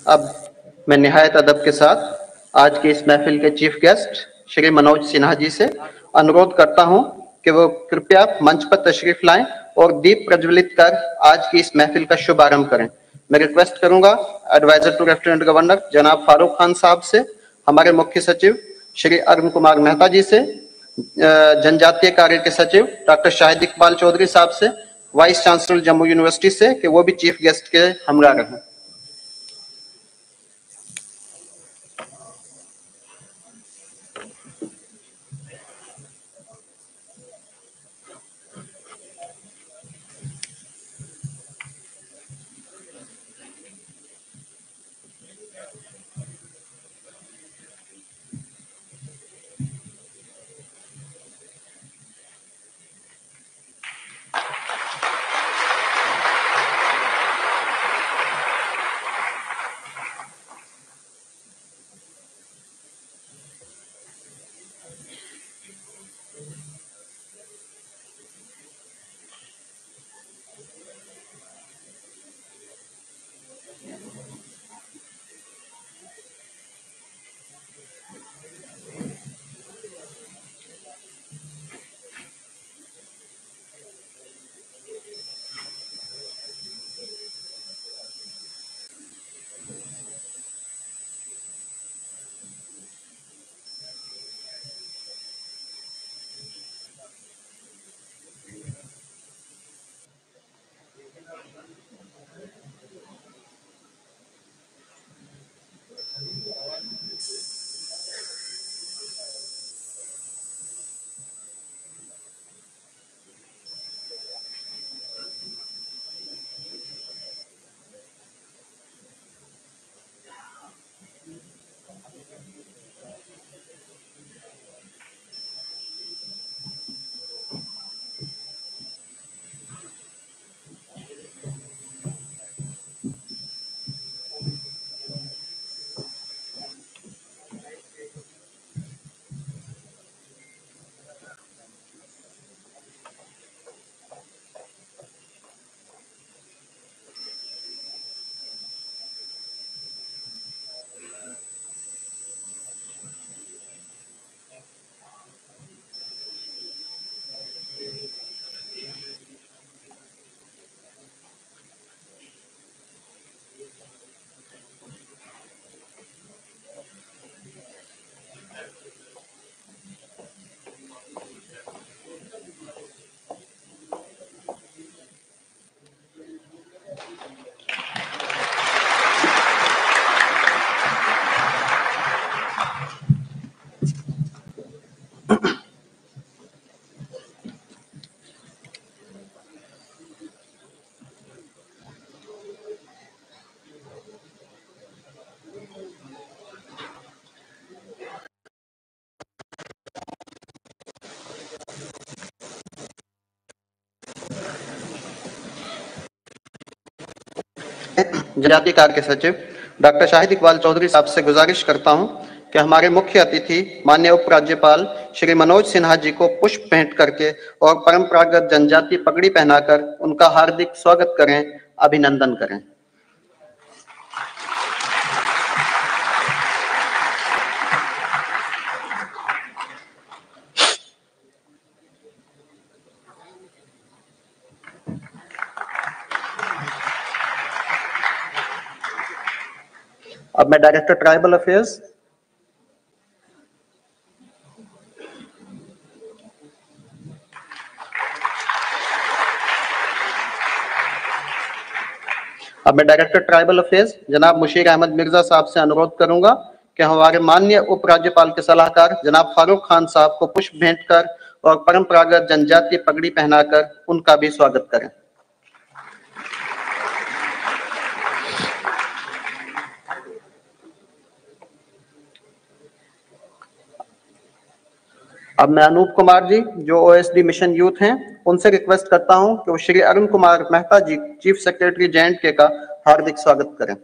अब मैं निहायत अदब के साथ आज की इस महफिल के चीफ गेस्ट श्री मनोज सिन्हा जी से अनुरोध करता हूं कि वो कृपया मंच पर तशरीफ लाएं और दीप प्रज्वलित कर आज की इस महफिल का शुभारंभ करें। मैं रिक्वेस्ट करूंगा एडवाइजर टू लेफ्टिनेंट गवर्नर जनाब फारूक खान साहब से, हमारे मुख्य सचिव श्री अरुण कुमार मेहता जी से, जनजातीय कार्य के सचिव डॉक्टर शाहिद इकबाल चौधरी साहब से, वाइस चांसलर जम्मू यूनिवर्सिटी से कि वो भी चीफ गेस्ट के हमरा रहें। जनजातीय कार्य के सचिव डॉक्टर शाहिद इकबाल चौधरी साहब से गुजारिश करता हूं कि हमारे मुख्य अतिथि माननीय उपराज्यपाल श्री मनोज सिन्हा जी को पुष्प भेंट करके और परंपरागत जनजातीय पगड़ी पहनाकर उनका हार्दिक स्वागत करें, अभिनंदन करें। अब मैं डायरेक्टर ट्राइबल अफेयर्स जनाब मुशीर अहमद मिर्जा साहब से अनुरोध करूंगा कि हमारे माननीय उपराज्यपाल के सलाहकार जनाब फारूक खान साहब को पुष्प भेंट कर और परंपरागत जनजातीय पगड़ी पहनाकर उनका भी स्वागत करें। अब मैं अनूप कुमार जी जो ओएसडी मिशन यूथ हैं उनसे रिक्वेस्ट करता हूं कि वो श्री अरुण कुमार मेहता जी चीफ सेक्रेटरी J&K का हार्दिक स्वागत करें।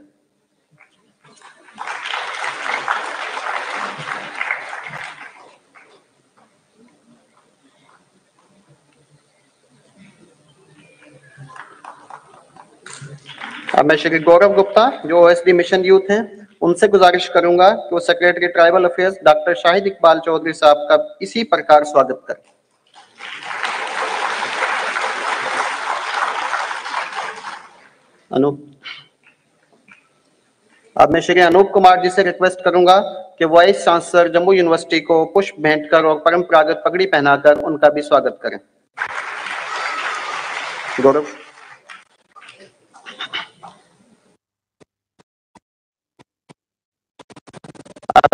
अब मैं श्री गौरव गुप्ता जो ओएसडी मिशन यूथ हैं उनसे गुजारिश करूंगा कि वो secretary tribal affairs doctor Shahid Iqbal Chaudhary साहब का इसी प्रकार स्वागत करें। अनूप। अब मैं श्री अनूप कुमार जी से रिक्वेस्ट करूंगा कि वाइस चांसलर जम्मू यूनिवर्सिटी को पुष्प भेंट कर और परंपरागत पगड़ी पहनाकर उनका भी स्वागत करें। गौरव।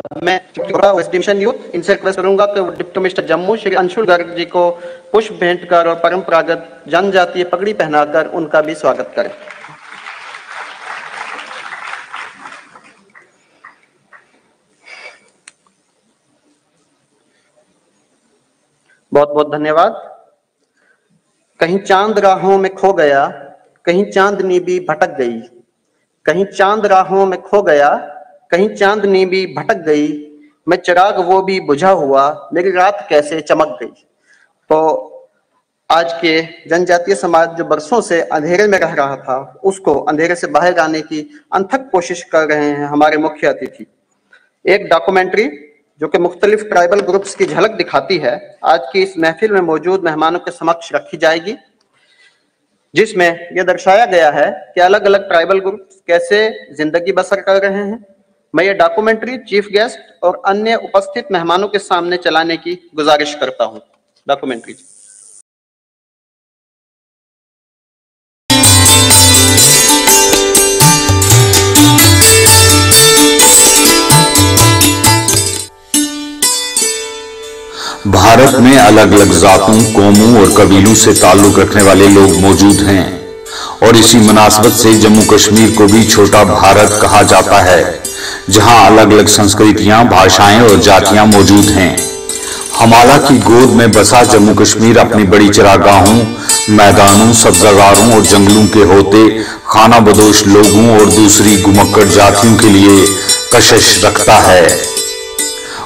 अब मैं ओएसडी मिशन यूथ इनसे रिक्वेस्ट करूंगा कि डिप्टी कमिश्नर जम्मू श्री अंशुल गर्ग जी को पुष्प भेंट कर और परंपरागत जनजातीय पगड़ी पहनाकर उनका भी स्वागत करें। बहुत बहुत धन्यवाद। कहीं चांद राहों में खो गया, कहीं चांदनी भी भटक गई, कहीं चांद राहों में खो गया, कहीं चांदनी भी भटक गई, मैं चिराग वो भी बुझा हुआ, मेरी रात कैसे चमक गई। तो आज के जनजातीय समाज जो बरसों से अंधेरे में रह रहा था उसको अंधेरे से बाहर लाने की अनथक कोशिश कर रहे हैं हमारे मुख्य अतिथि। एक डॉक्यूमेंट्री जो कि मुख्तलिफ ट्राइबल ग्रुप्स की झलक दिखाती है आज की इस महफिल में मौजूद मेहमानों के समक्ष रखी जाएगी, जिसमें यह दर्शाया गया है कि अलग अलग ट्राइबल ग्रुप्स कैसे जिंदगी बसर कर रहे हैं। मैं ये डॉक्यूमेंट्री चीफ गेस्ट और अन्य उपस्थित मेहमानों के सामने चलाने की गुजारिश करता हूं। डॉक्यूमेंट्री। भारत में अलग अलग जातों, कौमों और कबीलों से ताल्लुक रखने वाले लोग मौजूद हैं और इसी मुनासबत से जम्मू कश्मीर को भी छोटा भारत कहा जाता है, जहां अलग अलग संस्कृतियां, भाषाएं और जातियां मौजूद हैं। हमाला की गोद में बसा जम्मू कश्मीर अपनी बड़ी चरागाहों, मैदानों, सब्जागारों और जंगलों के होते खाना बदोश लोगों और दूसरी घुमक्कड़ जातियों के लिए कशिश रखता है।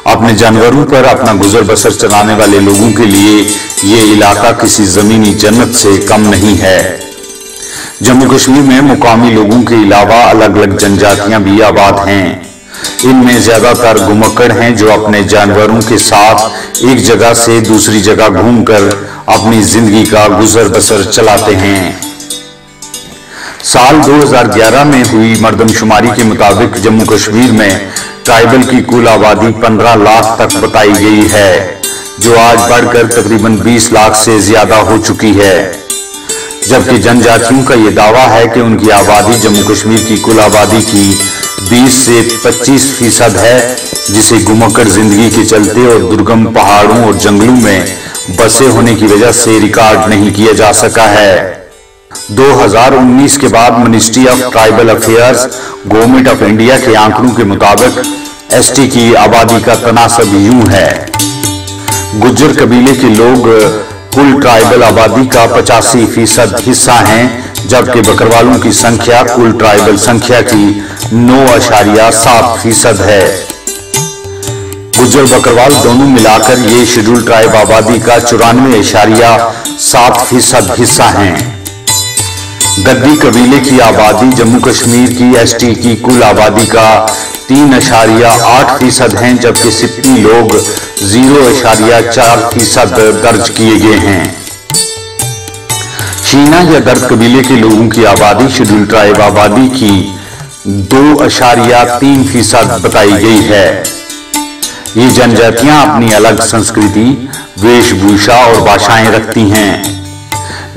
अपने जानवरों पर अपना गुजर बसर चलाने वाले लोगों के लिए ये इलाका किसी जमीनी जन्नत से कम नहीं है। जम्मू कश्मीर में मुकामी लोगों के अलावा अलग अलग जनजातियां भी आबाद हैं। इनमें ज्यादातर घुमक्कड़ हैं जो अपने जानवरों के साथ एक जगह से दूसरी जगह घूमकर अपनी जिंदगी का गुजर बसर चलाते हैं। साल 2011 में हुई मर्दमशुमारी के मुताबिक जम्मू कश्मीर में ट्राइबल की कुल आबादी 15 लाख तक बताई गई है, जो आज बढ़कर तकरीबन 20 लाख से ज्यादा हो चुकी है। जबकि जनजातियों का यह दावा है कि उनकी आबादी जम्मू कश्मीर की कुल आबादी की 20 से 25% है, जिसे घुमक्कड़ जिंदगी के चलते और दुर्गम पहाड़ों और जंगलों में बसे होने की वजह से रिकॉर्ड नहीं किया जा सका है। 2019 के बाद ministry of tribal affairs, government of India के आंकड़ों के मुताबिक एसटी की आबादी का तनासब यूं है। गुज्जर कबीले के लोग कुल ट्राइबल आबादी का 85% हिस्सा हैं, जबकि बकरवालों की संख्या कुल ट्राइबल संख्या की 9.7% है। गुज्जर बकरवाल दोनों मिलाकर ये शेड्यूल ट्राइब आबादी का 94.7% हिस्सा हैं। गद्दी कबीले की आबादी जम्मू कश्मीर की एसटी की कुल आबादी का 3.8% हैं, जबकि सिप्पी लोग 0.4% दर्ज किए गए हैं। शीना या दर्द कबीले के लोगों की आबादी शेड्यूल ट्राइब आबादी की 2.3% बताई गई है। ये जनजातियां अपनी अलग संस्कृति, वेशभूषा और भाषाएं रखती हैं।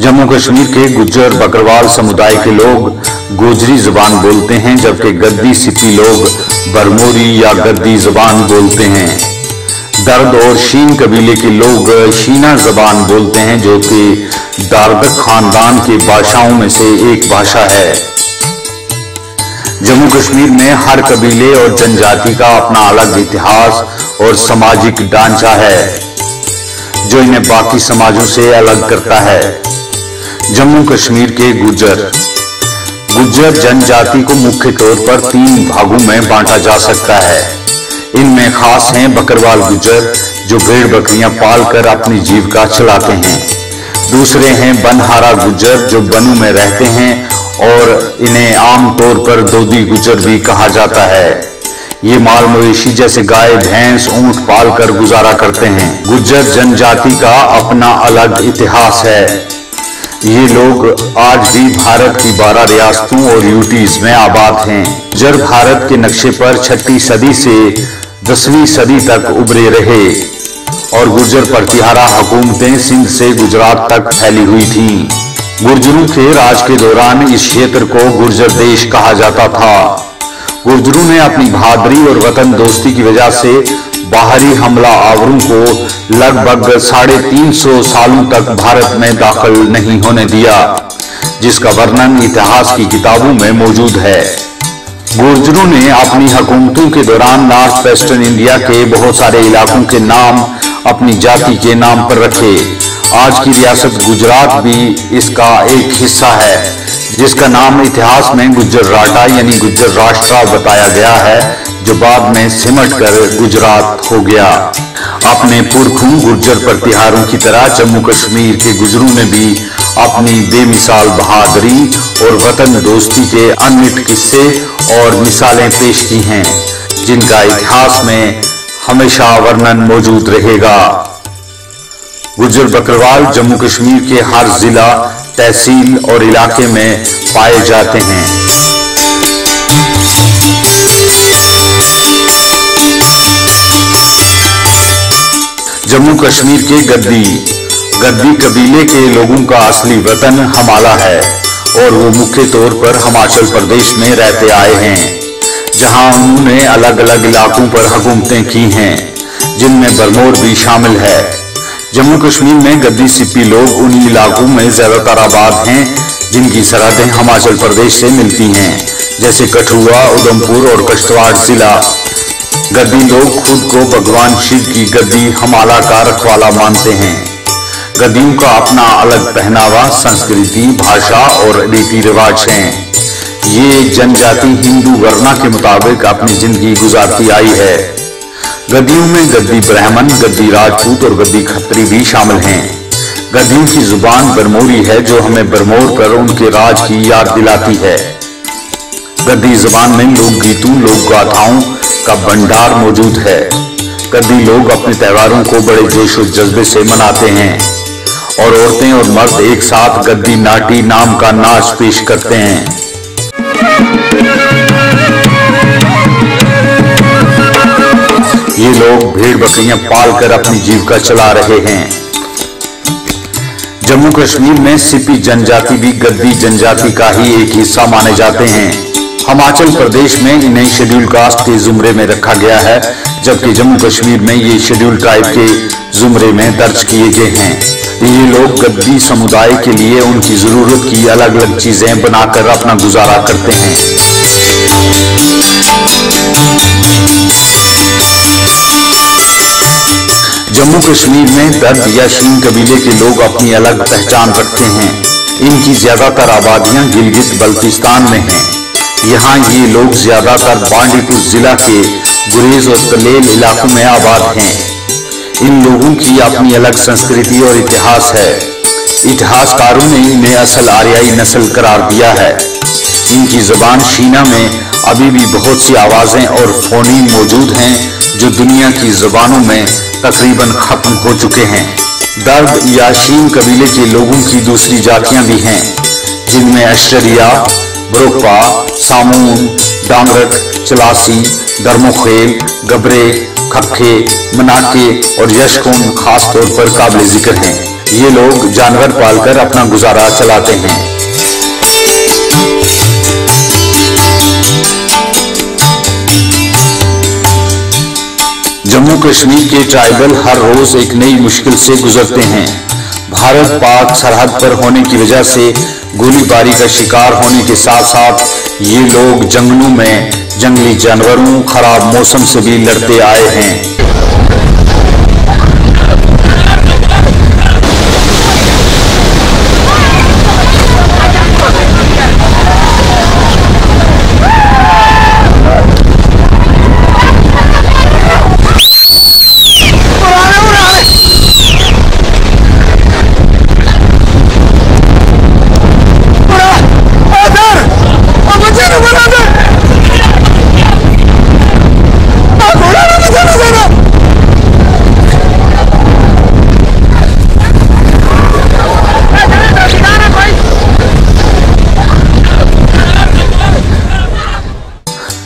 जम्मू कश्मीर के गुज्जर बकरवाल समुदाय के लोग गोजरी जुबान बोलते हैं, जबकि गद्दी सिप्पी लोग बरमोरी या गद्दी जुबान बोलते हैं। दर्द और शीन कबीले के लोग शीना जुबान बोलते हैं, जो कि दारदक खानदान की भाषाओं में से एक भाषा है। जम्मू कश्मीर में हर कबीले और जनजाति का अपना अलग इतिहास और सामाजिक ढांचा है, जो इन्हें बाकी समाजों से अलग करता है। जम्मू कश्मीर के गुज्जर जनजाति को मुख्य तौर पर 3 भागों में बांटा जा सकता है। इनमें खास हैं बकरवाल गुज्जर, जो भेड़ बकरियां पालकर अपनी जीविका चलाते हैं। दूसरे हैं बनहारा गुज्जर, जो बनों में रहते हैं और इन्हें आमतौर पर दोदी गुज्जर भी कहा जाता है। ये माल मवेशी जैसे गाय, भैंस, ऊंट पाल कर गुजारा करते हैं। गुज्जर जनजाति का अपना अलग इतिहास है। ये लोग आज भी भारत की 12 रियासतों और यूटीज में आबाद हैं। गुज्जर भारत के नक्शे पर 6वीं सदी से 10वीं सदी तक उभरे रहे और गुर्जर प्रतिहारा हुकूमतें सिंध से गुजरात तक फैली हुई थीं। गुर्जरों के राज के दौरान इस क्षेत्र को गुर्जर देश कहा जाता था। गुर्जरों ने अपनी बहादुरी और वतन दोस्ती की वजह से बाहरी हमला आवरों को लगभग 350 सालों तक भारत में दाखिल नहीं होने दिया, जिसका वर्णन इतिहास की किताबों में मौजूद है। गुर्जरों ने अपनी हुकूमतों के दौरान नॉर्थ वेस्टर्न इंडिया के बहुत सारे इलाकों के नाम अपनी जाति के नाम पर रखे। आज की रियासत गुजरात भी इसका एक हिस्सा है, जिसका नाम इतिहास में गुज्जर राटा यानी गुज्जर राष्ट्र बताया गया है, जो बाद में सिमट कर गुजरात हो गया। अपने पुरखों गुर्जर प्रतिहारों की तरह जम्मू कश्मीर के गुज्जरों ने भी अपनी बेमिसाल बहादुरी और वतन दोस्ती के अनमिट किस्से और मिसालें पेश की हैं, जिनका इतिहास में हमेशा वर्णन मौजूद रहेगा। गुज्जर बकरवाल जम्मू कश्मीर के हर जिला, तहसील और इलाके में पाए जाते हैं। जम्मू कश्मीर के गद्दी कबीले के लोगों का असली वतन हमाला है और वो मुख्य तौर पर हिमाचल प्रदेश में रहते आए हैं, जहां उन्होंने अलग अलग इलाकों पर हुकूमतें की हैं, जिनमें बरमौर भी शामिल है। जम्मू कश्मीर में गद्दी सिप्पी लोग उन इलाकों में ज्यादातर आबाद हैं जिनकी सरहदें हिमाचल प्रदेश से मिलती हैं, जैसे कठुआ, उधमपुर और किश्तवाड़ जिला। गद्दी लोग खुद को भगवान शिव की गद्दी हमाला का रखवाला मानते हैं। गद्दियों का अपना अलग पहनावा, संस्कृति, भाषा और रीति रिवाज हैं। ये जनजाति हिंदू वर्णा के मुताबिक अपनी जिंदगी गुजारती आई है। गद्दियों में गद्दी ब्राह्मण, गद्दी राजपूत और गद्दी खत्री भी शामिल हैं। गद्दियों की जुबान बरमौरी है, जो हमें बरमौर कर उनके राज की याद दिलाती है। गद्दी जुबान में लोकगीतों, लोक गाथाओं का भंडार मौजूद है। गद्दी लोग अपने त्योहारों को बड़े जोश और जज्बे से मनाते हैं और औरतें और मर्द एक साथ गद्दी नाटी नाम का नाच पेश करते हैं। ये लोग भेड़ बकरियां पालकर अपनी जीविका चला रहे हैं। जम्मू कश्मीर में सिप्पी जनजाति भी गद्दी जनजाति का ही एक हिस्सा माने जाते हैं। हिमाचल प्रदेश में इन्हें शेड्यूल कास्ट के जुमरे में रखा गया है, जबकि जम्मू कश्मीर में ये शेड्यूल ट्राइब के जुमरे में दर्ज किए गए हैं। ये लोग गद्दी समुदाय के लिए उनकी जरूरत की अलग अलग चीजें बनाकर अपना गुजारा करते हैं। जम्मू कश्मीर में दर्द या शीन कबीले के लोग अपनी अलग पहचान रखते हैं। इनकी ज्यादातर आबादियां गिलगित बल्तिस्तान में हैं। यहाँ ये लोग ज्यादातर बांडीपुर जिला के गुरेज और कलेल इलाकों में आबाद हैं। इन लोगों की अपनी अलग संस्कृति और इतिहास है। इतिहासकारों ने इन्हें असल आर्याई नस्ल करार दिया है। इनकी जुबान शीना में अभी भी बहुत सी आवाजें और फोनीम मौजूद हैं, जो दुनिया की जुबानों में तकरीबन खत्म हो चुके हैं। दर्द या शीन कबीले के लोगों की दूसरी जातियां भी हैं, जिनमें अशरिया, ब्रोकपा, सामून, डांगरक, चलासी, दरमोखेल, गबरे, खक्खे, मनाके और यशकोन खास तौर पर काबिल जिक्र हैं। ये लोग जानवर पालकर अपना गुजारा चलाते हैं। जम्मू कश्मीर के ट्राइबल हर रोज एक नई मुश्किल से गुजरते हैं। भारत पाक सरहद पर होने की वजह से गोलीबारी का शिकार होने के साथ साथ ये लोग जंगलों में जंगली जानवरों, खराब मौसम से भी लड़ते आए हैं।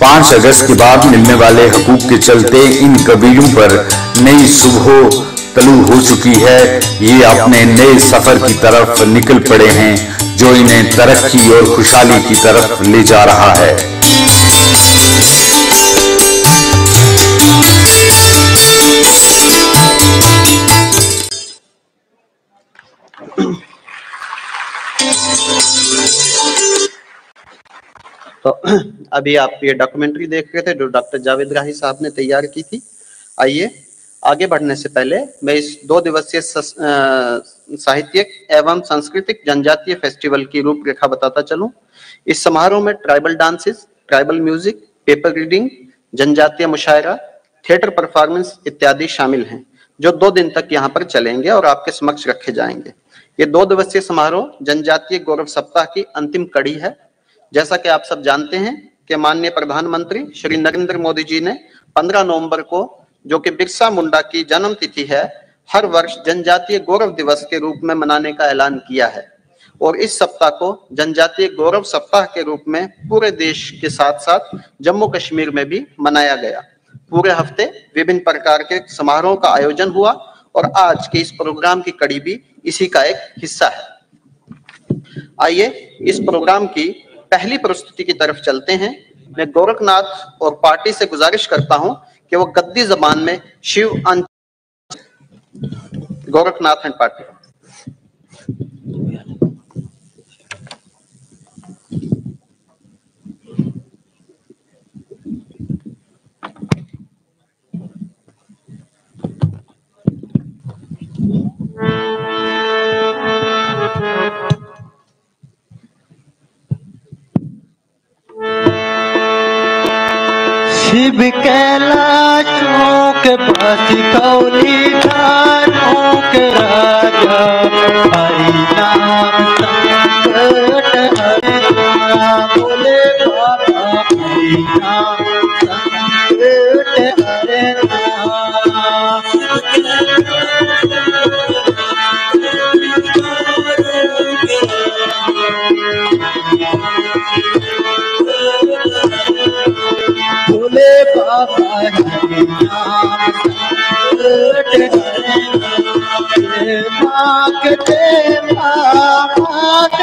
5 अगस्त के बाद मिलने वाले हकूक के चलते इन कबीलों पर नई सुबह तलू हो चुकी है। ये अपने नए सफर की तरफ निकल पड़े हैं जो इन्हें तरक्की और खुशहाली की तरफ ले जा रहा है। तो अभी आप ये डॉक्यूमेंट्री देख रहे थे जो डॉक्टर जावेद राही साहब ने तैयार की थी। आइए आगे बढ़ने से पहले मैं इस 2 दिवसीय साहित्यिक एवं सांस्कृतिक जनजातीय फेस्टिवल की रूपरेखा बताता चलूं। इस समारोह में tribal dances, tribal music, paper reading, जनजातीय मुशायरा, थिएटर परफॉर्मेंस इत्यादि शामिल हैं जो 2 दिन तक यहाँ पर चलेंगे और आपके समक्ष रखे जाएंगे। ये 2 दिवसीय समारोह जनजातीय गौरव सप्ताह की अंतिम कड़ी है। जैसा कि आप सब जानते हैं कि माननीय प्रधानमंत्री श्री नरेंद्र मोदी जी ने 15 नवंबर को, जो कि बिरसा मुंडा की जन्म तिथि है, हर वर्ष जनजातीय गौरव दिवस के रूप में मनाने का ऐलान किया है और इस सप्ताह को जनजातीय गौरव सप्ताह के रूप में पूरे देश के साथ साथ जम्मू कश्मीर में भी मनाया गया। पूरे हफ्ते विभिन्न प्रकार के समारोह का आयोजन हुआ और आज के इस प्रोग्राम की कड़ी भी इसी का एक हिस्सा है। आइए इस प्रोग्राम की पहली प्रस्तुति की तरफ चलते हैं। मैं गोरखनाथ और पार्टी से गुजारिश करता हूं कि वो गद्दी जबान में शिव गोरखनाथ एंड पार्टी। शिव कैलाशों के पास कौली धारों के राजा, हरि नाम संकट हरना, बोले बाबा हरि नाम संकट हरना। बोले बाबा हरि नाम संकट हरना, मांगते मांगते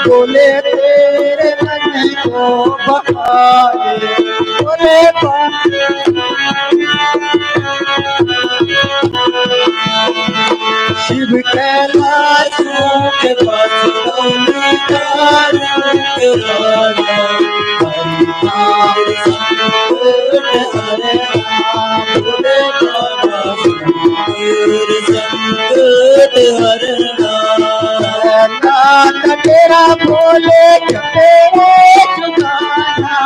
बोले तेरे मन को बहाए, बोले शिव कैलाशों के पास कौली धारों के राजा, हरि नाम संकट हरना, बोले बाबा तेरे संकट हरना। नाथ तेरा बोले तेरे जुगाना,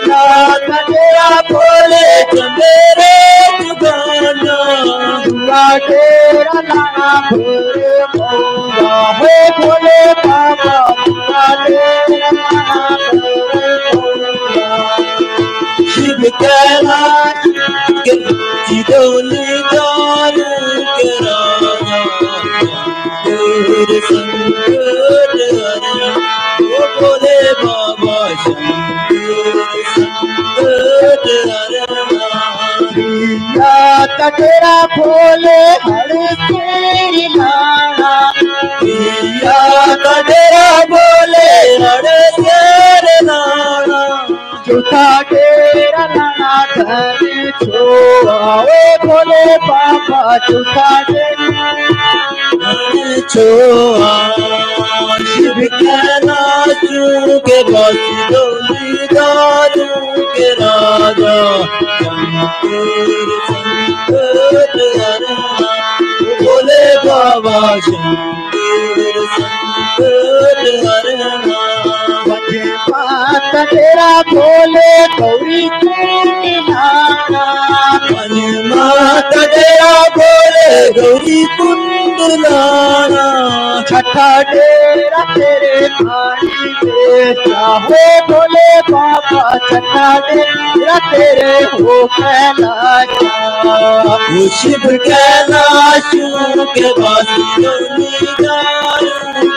नाथ तेरा बोले मेरे जुगाना, दुआ तेरा नाम भोले मौला है, भोले बाबा दुआ तेरा नाम भोले मौला। शिव कैलाश के चिदौली दारू के राजा, तेरे संकट हरना, ओ भोले बाबा शंकर संकट हरना। तेरा भोले हर तेरी नाना, तेरा भोले हर तेरे नाना, चौथा तेरा नाना धन छोआ, भोले बाबा चौथा तेरा धन छोआ। शिव कैलाश के बासी डोली दारू के राजा, तेरे संकट हरना, भोले बाबा शंकर संकट हरना। बजे बात तेरा भोले गौरी तेरी नाना, माता तेरा भोले गौरी कुंड लाना, छठा डेरा तेरे खानी पे, चाहे भोले बाबा छठा डेरा तेरे हो कैलाश। शिव कैलाश के वासी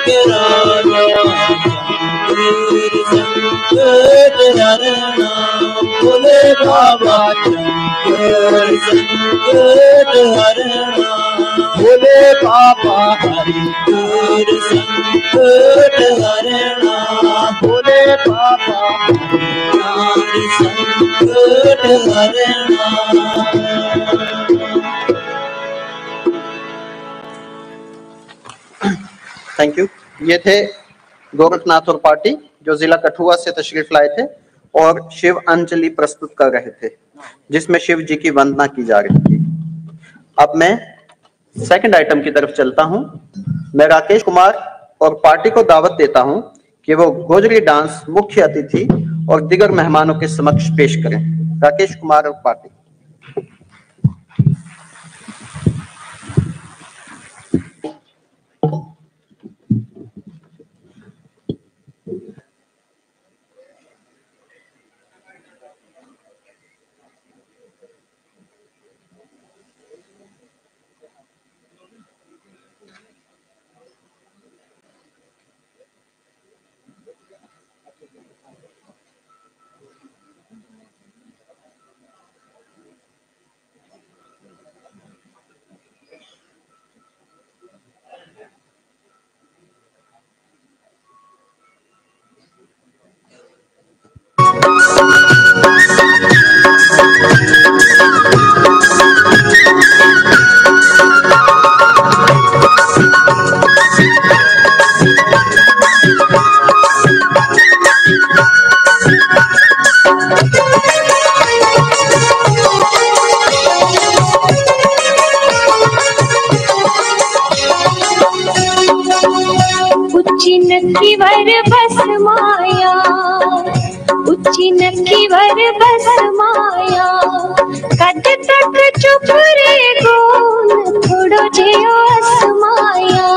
के राजा, संकट हरना भोले बाबा, शंकर संकट हरना भोले बाबा, हरिहर संकट हरना भोले बाबा, हरिहर संकट हरना। Thank you. ये थे गोरखनाथ और पार्टी जो जिला कठुआ से तशरीफ लाए थे और शिव अंजलि प्रस्तुत कर रहे थे, जिसमें शिव जी की वंदना की जा रही थी। अब मैं सेकंड आइटम की तरफ चलता हूं। मैं राकेश कुमार और पार्टी को दावत देता हूं कि वो गोजरी डांस मुख्य अतिथि और दिगर मेहमानों के समक्ष पेश करें। राकेश कुमार और पार्टी। उच्ची नक्की वर बस माया, उच्ची नक्की वर बस माया, कद तक चुप रे गोन थोड़ो जियो असमाया,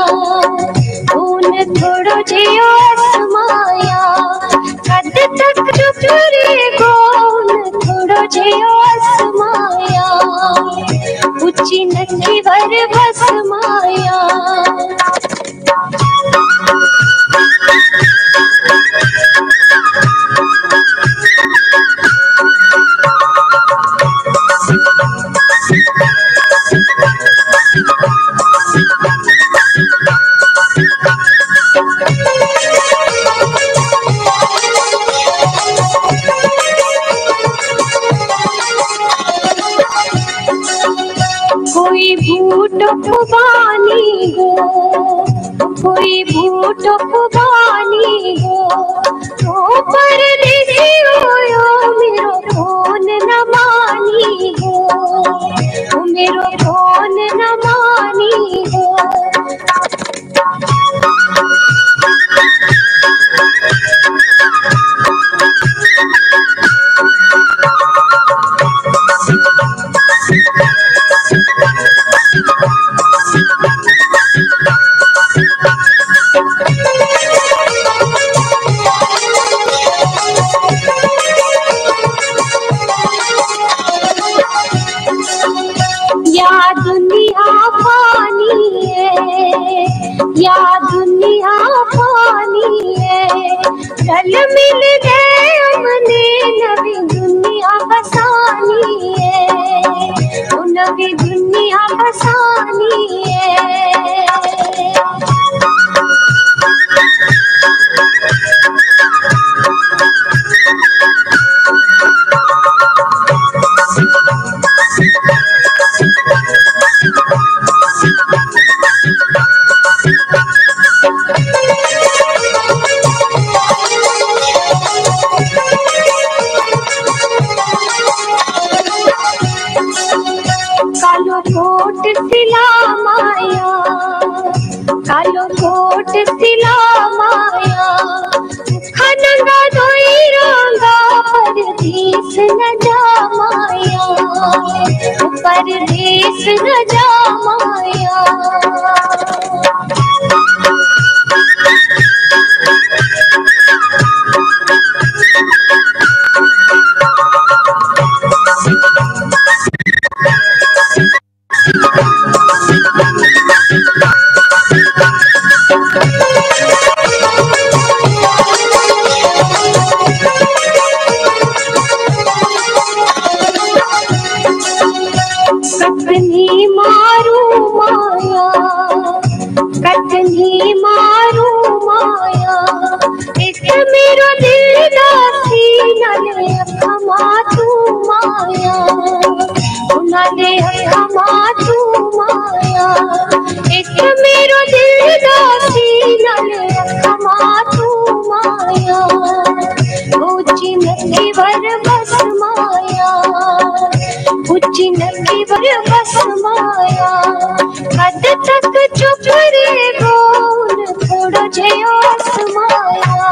गोन थोड़ो जियो असमाया, कद तक चुप रे गोन थोड़ो जियो असमाया, उच्ची नक्की वर बस माया। कोई भूत खुबानी हो, कोई भूत खुबानी हो, तो पर यो मेरो फोन न मानी हो, मेरो फोन न मानी हो। या दुनिया पानी है, या दुनिया पानी है, कल मिल गए हमने नवी दुनिया बसानी है, नवी दुनिया बसानी है। कालो कोट सिला माया, कालो कोट सिला माया, खनंगा दोई रंगा परदेस न जा माया, परदेस न जा माया। कतनी मारू माया, कतनी मारू माया, एक मेरो दिल दासी नले खमा तू माया, नले खमा तू माया, एक मेरो दिल दासी नले खमा तू माया, ऊंची नदी वर बस माया, ऊंची नदी वर बस माया, हद तक चुप रे बोल थोड़ो जियो समाया,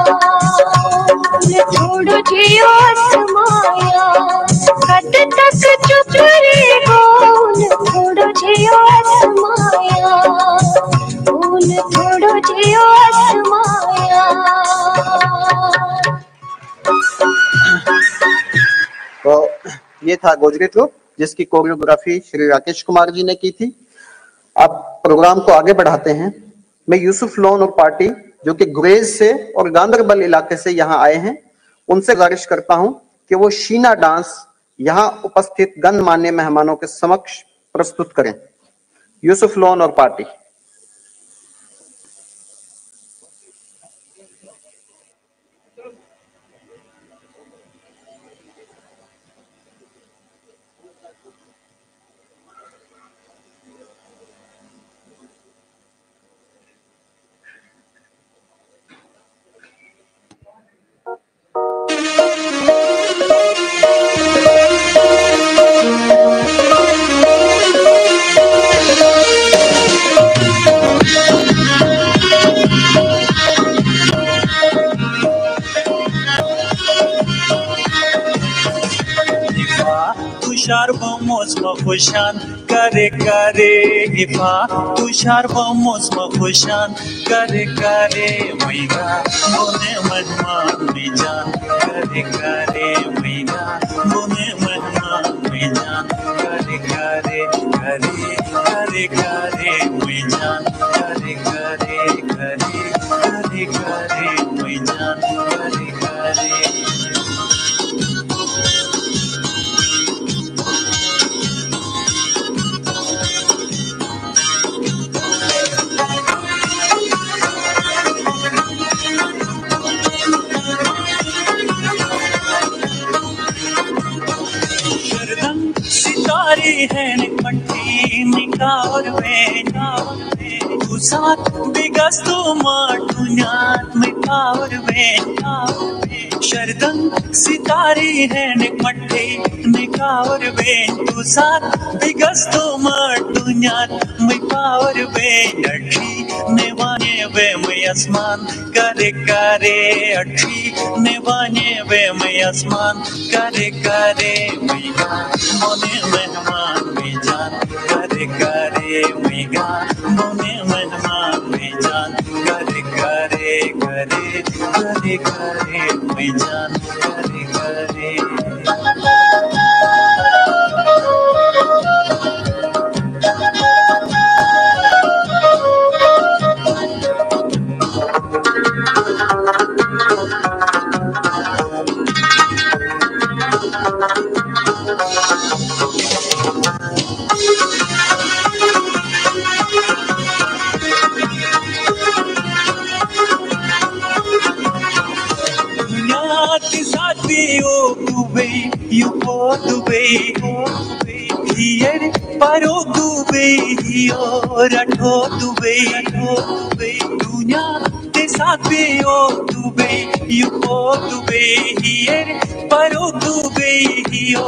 थोड़ो जियो समाया, हद तक चुप रे बोल थोड़ो जियो समाया, बोल थोड़ो जियो समाया। तो ये था गोजरी ग्रुप जिसकी कोरियोग्राफी श्री राकेश कुमार जी ने की थी। अब प्रोग्राम को आगे बढ़ाते हैं। मैं यूसुफ लोन और पार्टी जो कि गुरेज से और गांधरबल इलाके से यहाँ आए हैं, उनसे गुजारिश करता हूं कि वो शीना डांस यहाँ उपस्थित गणमान्य मेहमानों के समक्ष प्रस्तुत करें। यूसुफ लोन और पार्टी। तुषार मोसम खुशान करे करे हिफा, तुषार मोसम खुशान करे करे मैगा, बोने मेहमान में जान करे करे मैगा, बोने मेहमान में जान करे करे करे करे करे मैं जान करे करे करे करे करे मैं जान करे करे। सितारी है निपट्टी निकावर में तू साथ बिगस तू माटुन्यात में कावर में शरदन सितारी है निपट्टी निकावर में तू साथ बिगस तू माटुन्यात में कावर में अठी नेवाने वे में आसमान करे करे अठी नेवाने वे में आसमान करे करे मैगा मोने मेहमान में जान करे करे मैगा मोने मेहमान में जान करे करे करे करे करे मैं जान करे करे। परो दुबे हियो रठो दुबे दुनिया ते साथ पे ओ दुबे युको दुबे हियर परो दुबे हियो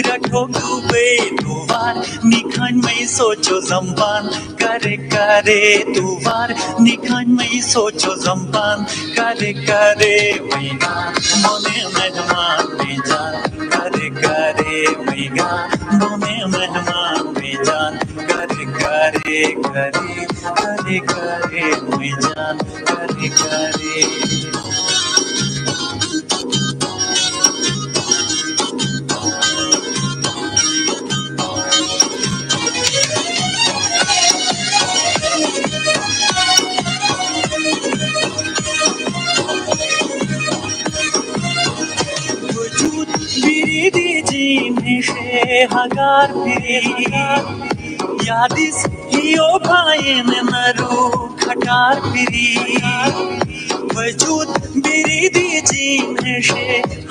रठो दुबे तुवार निखान में सोचो जंबान करे करे तुवार निखान में सोचो जंबान करे करे मैगा मोने मेहमान में जान करे करे मैगा मोने मेहमान करे करे करे करे मैं जान करे करे जीने हगार फिरी यादिस हियो भाईन नरू खटार फिरी वजूद बिरिदी जीने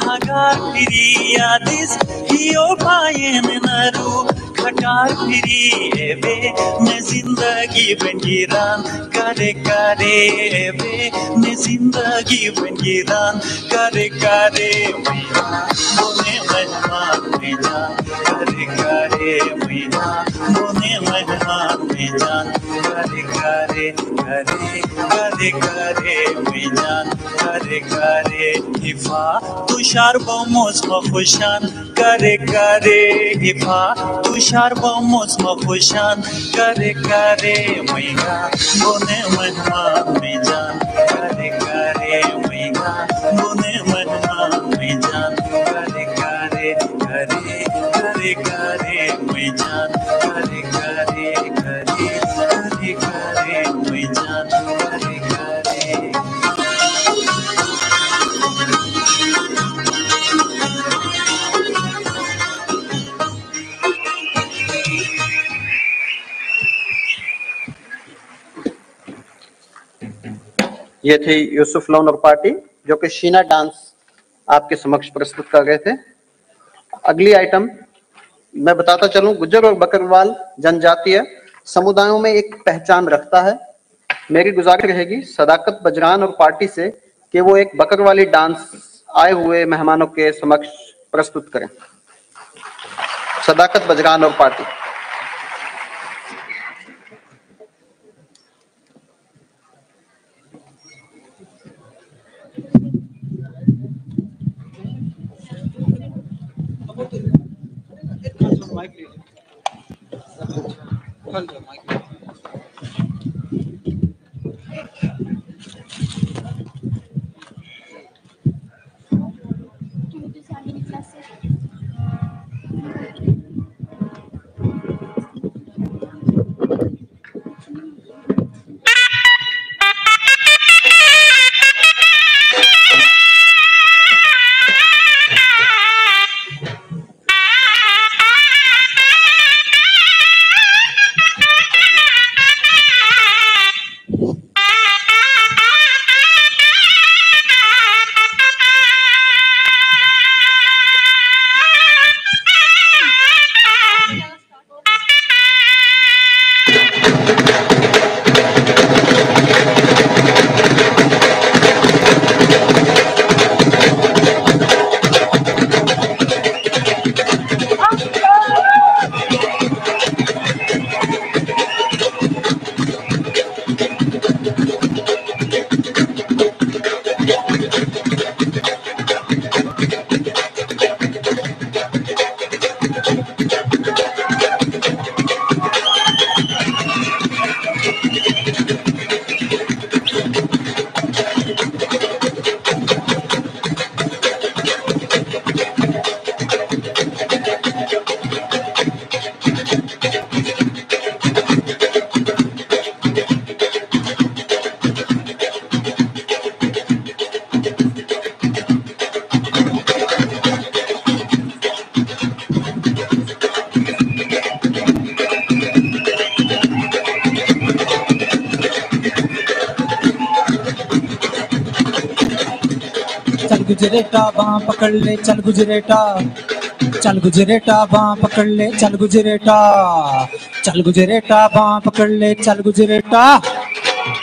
हगार फिरी यादिस हियो भाईन नरू खटार फिरी एबे ने जिंदगी बंगीरान करे करे एबे ने जिंदगी बंगीरान करे करे मोने मेहमान में जान करे करे मीना मोने मेहमान में जान करे करे करे करे करे में जान करे करे हिफा तुषार बमोस मफुशान करे करे हिफा तुषार बमोस मफुशान करे करे मीना मोने मेहमान में जान करे करे मीना मोने मेहमान में जान करे करे करे करे करे मैं जान करे करे करे करे करे मैं जान करे करे ये थी यूसुफ लोन और पार्टी जो कि शीना डांस आपके समक्ष प्रस्तुत कर रहे थे। अगली आइटम मैं बताता चलूं, गुज्जर और बकरवाल जनजातीय समुदायों में एक पहचान रखता है। मेरी गुजारिश रहेगी सदाकत बजरान और पार्टी से कि वो एक बकरवाली डांस आए हुए मेहमानों के समक्ष प्रस्तुत करें। सदाकत बजरान और पार्टी। गुजरेटा बाँ पकड़ ले चल गुजरेटा, चल गुजरेटा बाँ पकड़ ले चल गुजरेटा, चल गुजरेटा बाँ पकड़ ले चल गुजरेटा,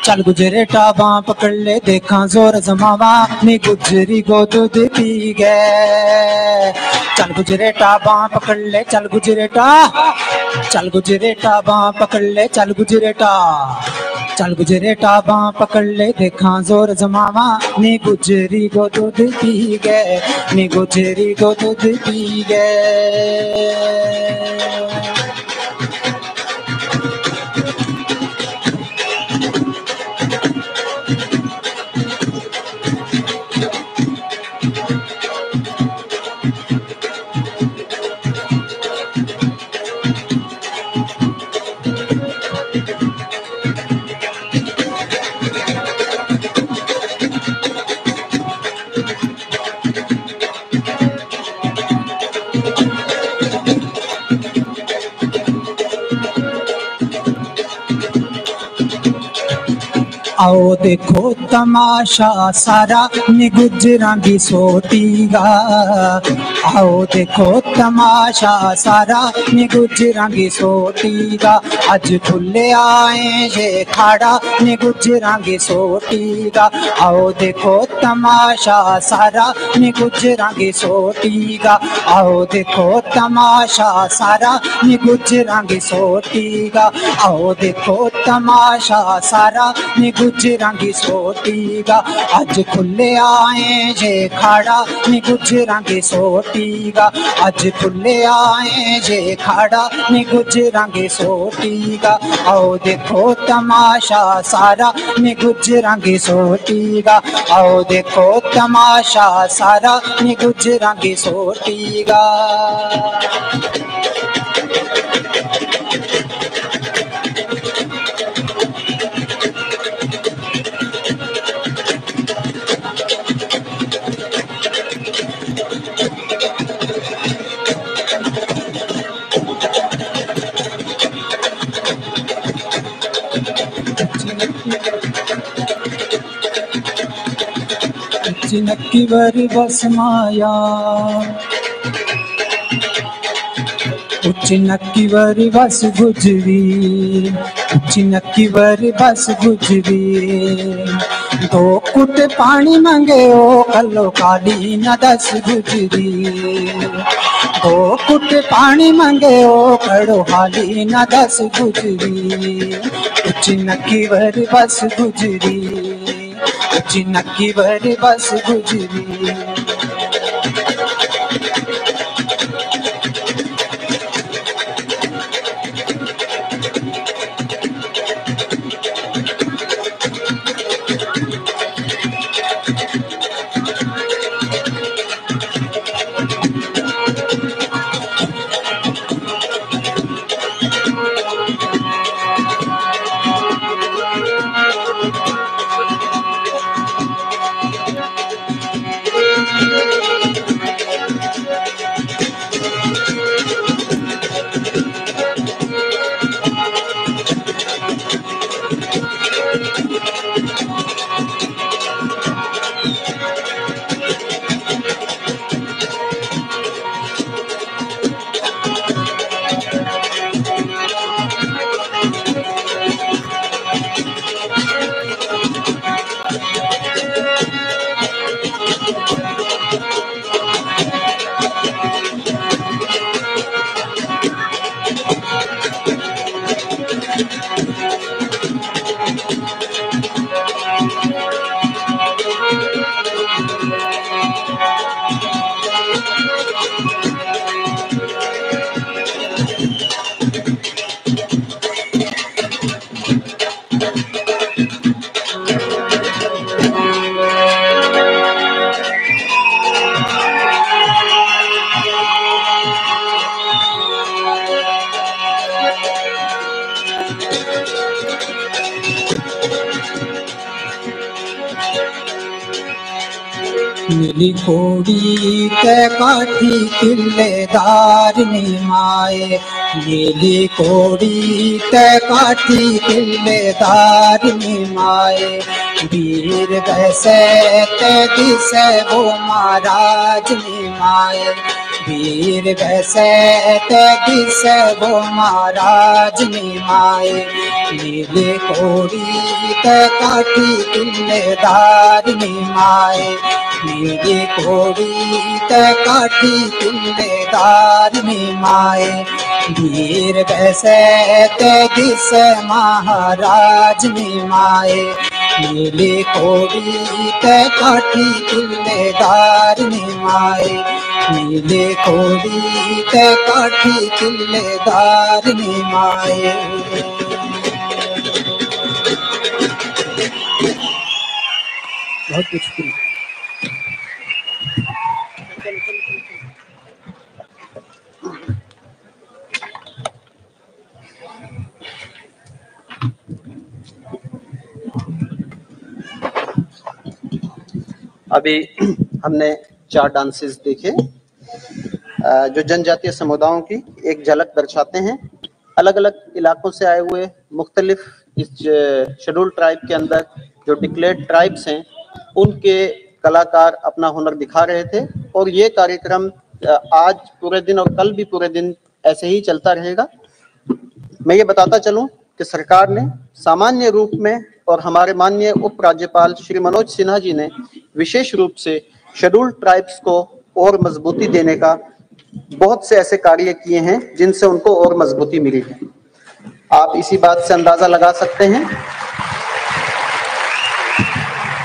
चल गुजरेटा बाँ पकड़ ले देखा जोर जमावा नी गुजरी को दूध पी गए। चल गुजरेटा बाँ पकड़ ले चल गुजरेटा, चल गुजरेटा बाँ पकड़ ले चल गुजरेटा, चल गुजरेटा बाँ पकड़ ले देखा जोर जमावा नी गुजरी को दूध पी गए, नी गुजरी को दूध पी गए। आओ देखो तमाशा सारा नी गुजरां दी सोटी गा। आओ देखो तमाशा सारा नी गुजरां दी सोटी गा। अज खुले आए ये खाड़ा नी गुजरां दी सोटी गा। आओ देखो तमाशा सारा नी गुजरां दी सोटी गा। आओ देखो तमाशा सारा नी गुजरां दी सोटी गा। आओ देखो तमाशा सारा नी गुजरां दी सोटी गा। अज खुले आए जे खाड़ा नी गुजरां दी सोटी गा। अज खुले आए जे खाड़ा नी गुजरां दी सोटी गा। आओ देखो तमाशा सारा नी गुजरां दी सोटी गा। आओ देखो तमाशा सारा नी गुजरां दी सोटी गा। नक्की वरी बस माया उच्ची नक्की वरी बस गुजरी। उच्ची नक्की वरी बस गुजरी। दो कुट पानी मंगे ओ कलो काली न दस गुजरी। दो कुट पानी मंगे ओ कड़ो हाली न दस गुजरी। उच्ची नक्की वरी बस गुजरी। उच्ची नक्की वरी बस गुजरी। नीली कोड़ी ते काठी किल्लेदार निमाए। नीली कोड़ी ते काठी किल्लेदार निमाए। वीर वैसे ते दिसे वो महाराज निमाए। वीर वैसे ते दिसे वो महाराज निमाए। नीली कोड़ी ते काठी किल्लेदार निमाए। नीली कोड़ी ते काठी किल्लेदार निमाए। वीर वैसे ते दिसे महाराज निमाए। नीली कोड़ी ते काठी किल्लेदार निमाए। नीली कोड़ी ते काठी किल्लेदार निमाए। बहुत कुछ अभी हमने 4 डांसेस देखे जो जनजातीय समुदायों की एक झलक दर्शाते हैं। अलग अलग इलाकों से आए हुए मुख्तलिफ इस शेड्यूल ट्राइब के अंदर जो डिक्लेयर्ड ट्राइब्स हैं उनके कलाकार अपना हुनर दिखा रहे थे और ये कार्यक्रम आज पूरे दिन और कल भी पूरे दिन ऐसे ही चलता रहेगा। मैं ये बताता चलूं कि सरकार ने सामान्य रूप में और हमारे माननीय उप राज्यपाल श्री मनोज सिन्हा जी ने विशेष रूप से शेड्यूल ट्राइब्स को और मजबूती देने का बहुत से ऐसे कार्य किए हैं जिनसे उनको और मजबूती मिली है। आप इसी बात से अंदाजा लगा सकते हैं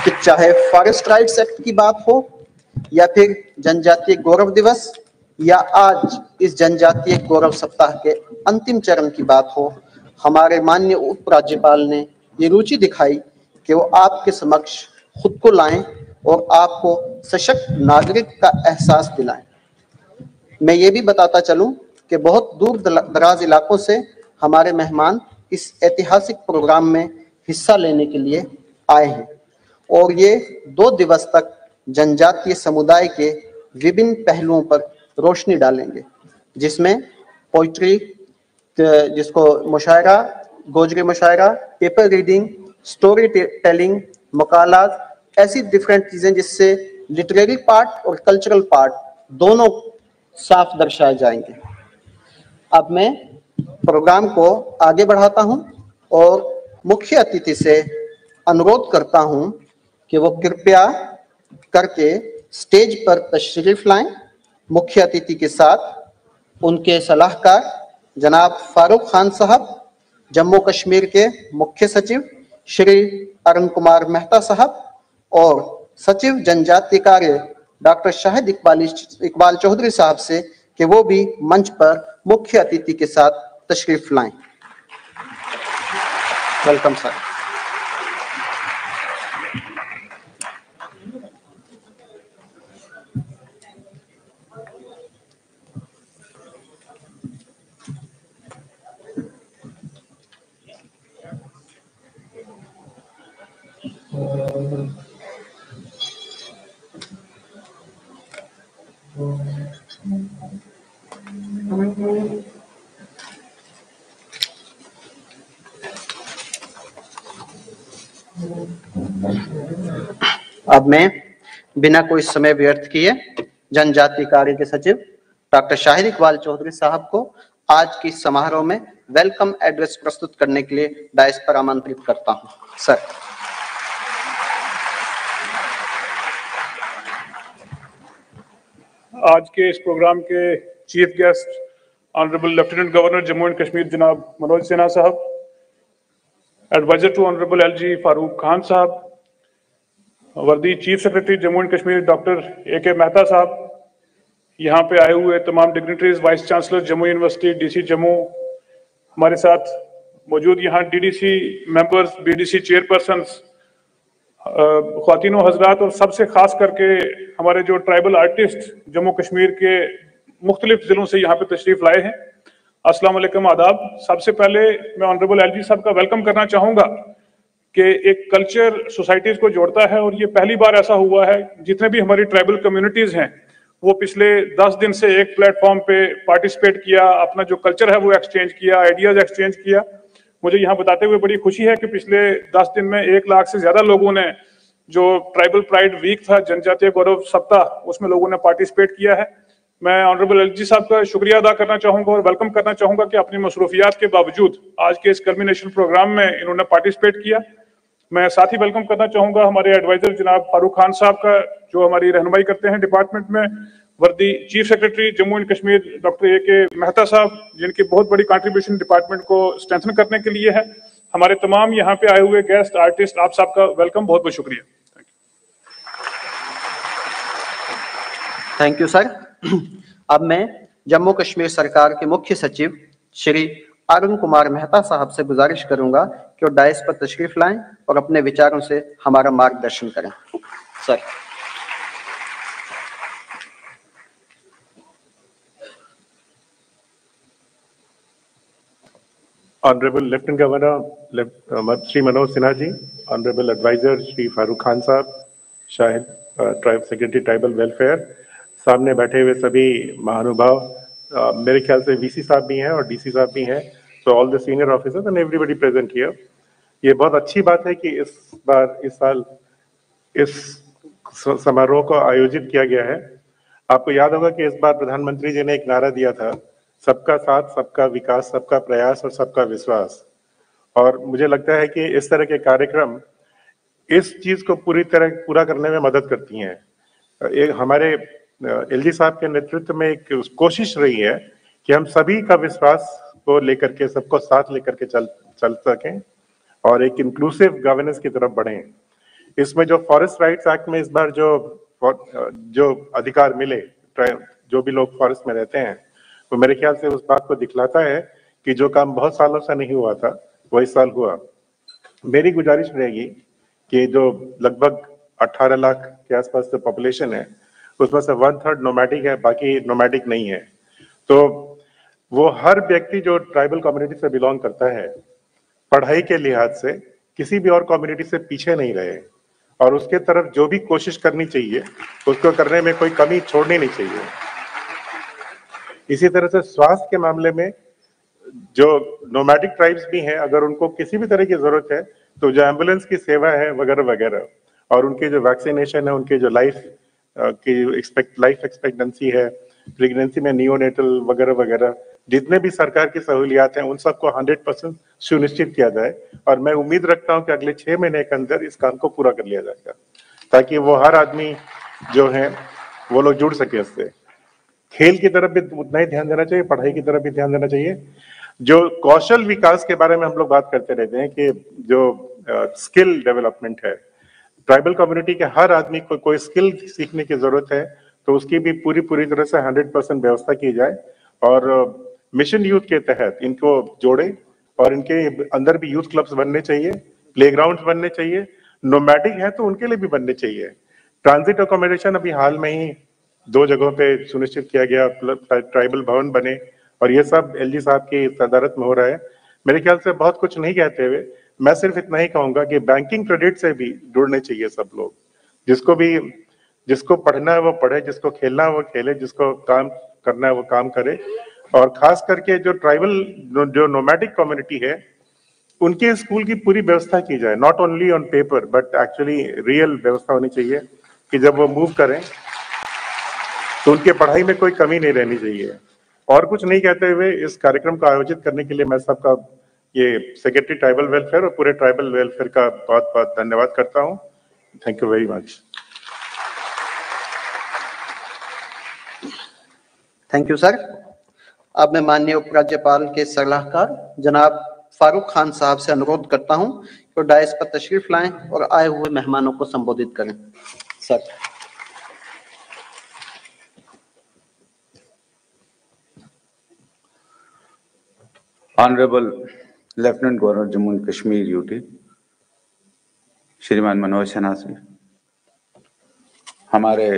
कि चाहे फॉरेस्ट राइट्स एक्ट की बात हो या फिर जनजातीय गौरव दिवस या आज इस जनजातीय गौरव सप्ताह के अंतिम चरण की बात हो, हमारे माननीय उप राज्यपाल ने ये रुचि दिखाई कि वो आपके समक्ष खुद को लाएं और आपको सशक्त नागरिक का एहसास दिलाएं। मैं ये भी बताता चलूं कि बहुत दूर दराज इलाकों से हमारे मेहमान इस ऐतिहासिक प्रोग्राम में हिस्सा लेने के लिए आए हैं और ये 2 दिवस तक जनजातीय समुदाय के विभिन्न पहलुओं पर रोशनी डालेंगे, जिसमें पोइट्री, जिसको मुशायरा, गोजरी मुशायरा, पेपर रीडिंग, स्टोरी टेलिंग, मकालात, ऐसी डिफरेंट चीजें जिससे लिटरेरी पार्ट और कल्चरल पार्ट दोनों साफ दर्शाए जाएंगे। अब मैं प्रोग्राम को आगे बढ़ाता हूं और मुख्य अतिथि से अनुरोध करता हूं कि वो कृपया करके स्टेज पर तशरीफ लाएं। मुख्य अतिथि के साथ उनके सलाहकार जनाब फारूक खान साहब, जम्मू कश्मीर के मुख्य सचिव श्री अरुण कुमार मेहता साहब और सचिव जनजातीय कार्य डॉक्टर शाहिद इकबाल चौधरी साहब से कि वो भी मंच पर मुख्य अतिथि के साथ तशरीफ लाएं। Welcome sir. अब मैं बिना कोई समय व्यर्थ किए जनजातीय कार्य के सचिव डॉक्टर शाहिद इकबाल चौधरी साहब को आज की समारोह में वेलकम एड्रेस प्रस्तुत करने के लिए डायस पर आमंत्रित करता हूं। सर। आज के इस प्रोग्राम के chief guest honourable lieutenant governor Jammu and Kashmir जनाब मनोज सिन्हा साहब, advisor to honourable LG Farooq Khan साहब, वर्दी chief secretary Jammu and Kashmir doctor AK Mehta साहब, यहाँ पे आए हुए तमाम dignitaries, vice chancellor Jammu university, DC Jammu, हमारे साथ मौजूद यहाँ DDC मेंबर्स, BDC चेयरपर्सन्स, ख्वातीनो हजरात और सबसे खास करके हमारे जो ट्राइबल आर्टिस्ट जम्मू कश्मीर के मुख्तलिफ जिलों से यहाँ पे तशरीफ लाए हैं, अस्सलाम वालेकुम, आदाब। सबसे पहले मैं ऑनरेबल LG साहब का वेलकम करना चाहूँगा कि एक कल्चर सोसाइटीज को जोड़ता है और ये पहली बार ऐसा हुआ है। जितने भी हमारी ट्राइबल कम्युनिटीज हैं वो पिछले 10 दिन से एक प्लेटफॉर्म पे पार्टिसिपेट किया, अपना जो कल्चर है वो एक्सचेंज किया, आइडियाज एक्सचेंज किया। मुझे यहाँ बताते हुए बड़ी खुशी है कि पिछले 10 दिन में 1 लाख से ज्यादा लोगों ने, जो ट्राइबल प्राइड वीक था, जनजातीय गौरव सप्ताह, उसमें लोगों ने पार्टिसिपेट किया है। मैं ऑनरेबल LG साहब का शुक्रिया अदा करना चाहूंगा और वेलकम करना चाहूंगा कि अपनी मसरूफियात के बावजूद आज के इस कल्मिनेशन प्रोग्राम में इन्होंने पार्टिसिपेट किया। मैं साथ ही वेलकम करना चाहूंगा हमारे एडवाइजर जनाब फारूक खान साहब का, जो हमारी रहनुमाई करते हैं डिपार्टमेंट में, वर्दी chief secretary Jammu and Kashmir doctor AK Mehta साहब, जिनकी बहुत बड़ी कंट्रीब्यूशन डिपार्टमेंट को स्ट्रेंथन करने के लिए है। हमारे तमाम यहाँ पे आए हुए गेस्ट आर्टिस्ट, आप सबका वेलकम, बहुत बहुत शुक्रिया। Thank you sir. अब मैं जम्मू कश्मीर सरकार के मुख्य सचिव श्री अरुण कुमार मेहता साहब से गुजारिश करूंगा कि वो डायस पर तशरीफ लाएं और अपने विचारों से हमारा मार्गदर्शन करें। Sir. Honorable Lieutenant Governor Shri Manoj Sinha ji, Honorable Advisor Shri Farooq Khan साहब, Shahid tribe secretary tribal welfare, सामने बैठे हुए सभी महानुभाव, मेरे ख्याल से वीसी साहब भी हैं और डीसी साहब भी हैं, so all the senior officers and everybody present here. ये बहुत अच्छी बात है कि इस साल इस समारोह को आयोजित किया गया है। आपको याद होगा कि इस बार प्रधानमंत्री जी ने एक नारा दिया था, सबका साथ, सबका विकास, सबका प्रयास और सबका विश्वास। और मुझे लगता है कि इस तरह के कार्यक्रम इस चीज को पूरी तरह पूरा करने में मदद करती हैं। एक हमारे एलजी साहब के नेतृत्व में एक कोशिश रही है कि हम सभी का विश्वास को लेकर के, सबको साथ लेकर के चल सकें और एक इंक्लूसिव गवर्नेंस की तरफ बढ़ें। इसमें जो फॉरेस्ट राइट्स एक्ट में इस बार जो अधिकार मिले, जो भी लोग फॉरेस्ट में रहते हैं, वो मेरे ख्याल से उस बात को दिखलाता है कि जो काम बहुत सालों से नहीं हुआ था वो इस साल हुआ। मेरी गुजारिश रहेगी कि जो लगभग 18 लाख के आसपास जो पॉपुलेशन है उसमें से 1/3 नोमैडिक है, बाकी नोमैडिक नहीं है। तो वो हर व्यक्ति जो ट्राइबल कम्युनिटी से बिलोंग करता है, पढ़ाई के लिहाज से किसी भी और कम्युनिटी से पीछे नहीं रहे और उसके तरफ जो भी कोशिश करनी चाहिए उसको करने में कोई कमी छोड़नी नहीं चाहिए। इसी तरह से स्वास्थ्य के मामले में जो नोमैडिक ट्राइब्स भी हैं, अगर उनको किसी भी तरह की जरूरत है तो जो एम्बुलेंस की सेवा है वगैरह वगैरह, और उनकी जो वैक्सीनेशन है, उनके जो लाइफ एक्सपेक्टेंसी है, प्रेगनेंसी में नियोनेटल वगैरह वगैरह, जितने भी सरकार की सहूलियात हैं उन सबको 100% सुनिश्चित किया जाए। और मैं उम्मीद रखता हूं कि अगले 6 महीने के अंदर इस काम को पूरा कर लिया जाएगा, ताकि वो हर आदमी जो है वो लोग जुड़ सके इससे। खेल की तरफ भी उतना ही ध्यान देना चाहिए, पढ़ाई की तरफ भी ध्यान देना चाहिए। जो कौशल विकास के बारे में हम लोग बात करते रहते हैं कि जो स्किल डेवलपमेंट है, ट्राइबल कम्युनिटी के हर आदमी को कोई स्किल सीखने की जरूरत है तो उसकी भी पूरी तरह से 100% व्यवस्था की जाए और मिशन यूथ के तहत इनको जोड़े और इनके अंदर भी यूथ क्लब्स बनने चाहिए, प्लेग्राउंड्स बनने चाहिए, नोमैडिक है तो उनके लिए भी बनने चाहिए। ट्रांजिट अकोमोडेशन अभी हाल में ही 2 जगहों पे सुनिश्चित किया गया, ट्राइबल भवन बने और ये सब एलजी साहब की सदारत में हो रहा है। मेरे ख्याल से बहुत कुछ नहीं कहते हुए मैं सिर्फ इतना ही कहूंगा कि बैंकिंग क्रेडिट से भी जुड़ने चाहिए सब लोग। जिसको पढ़ना है वो पढ़े, जिसको खेलना है वो खेले, जिसको काम करना है वो काम करे। और खास करके जो ट्राइबल जो नोमैडिक कम्युनिटी है उनके स्कूल की पूरी व्यवस्था की जाए, not only on paper but actually real व्यवस्था होनी चाहिए कि जब वो मूव करें तो उनके पढ़ाई में कोई कमी नहीं रहनी चाहिए। और कुछ नहीं कहते हुए इस कार्यक्रम को आयोजित करने के लिए मैं सबका, ये सेक्रेटरी ट्राइबल वेलफेयर और पूरे ट्राइबल वेलफेयर का बहुत बहुत धन्यवाद करता हूं। Thank you very much. Thank you sir. अब मैं माननीय उपराज्यपाल के सलाहकार जनाब फारूक खान साहब से अनुरोध करता हूं कि डायस पर तशरीफ लाएं और आए हुए मेहमानों को संबोधित करें। Sir. Honourable lieutenant governor Jammu and Kashmir UT श्रीमान मनोज सिन्हा जी, हमारे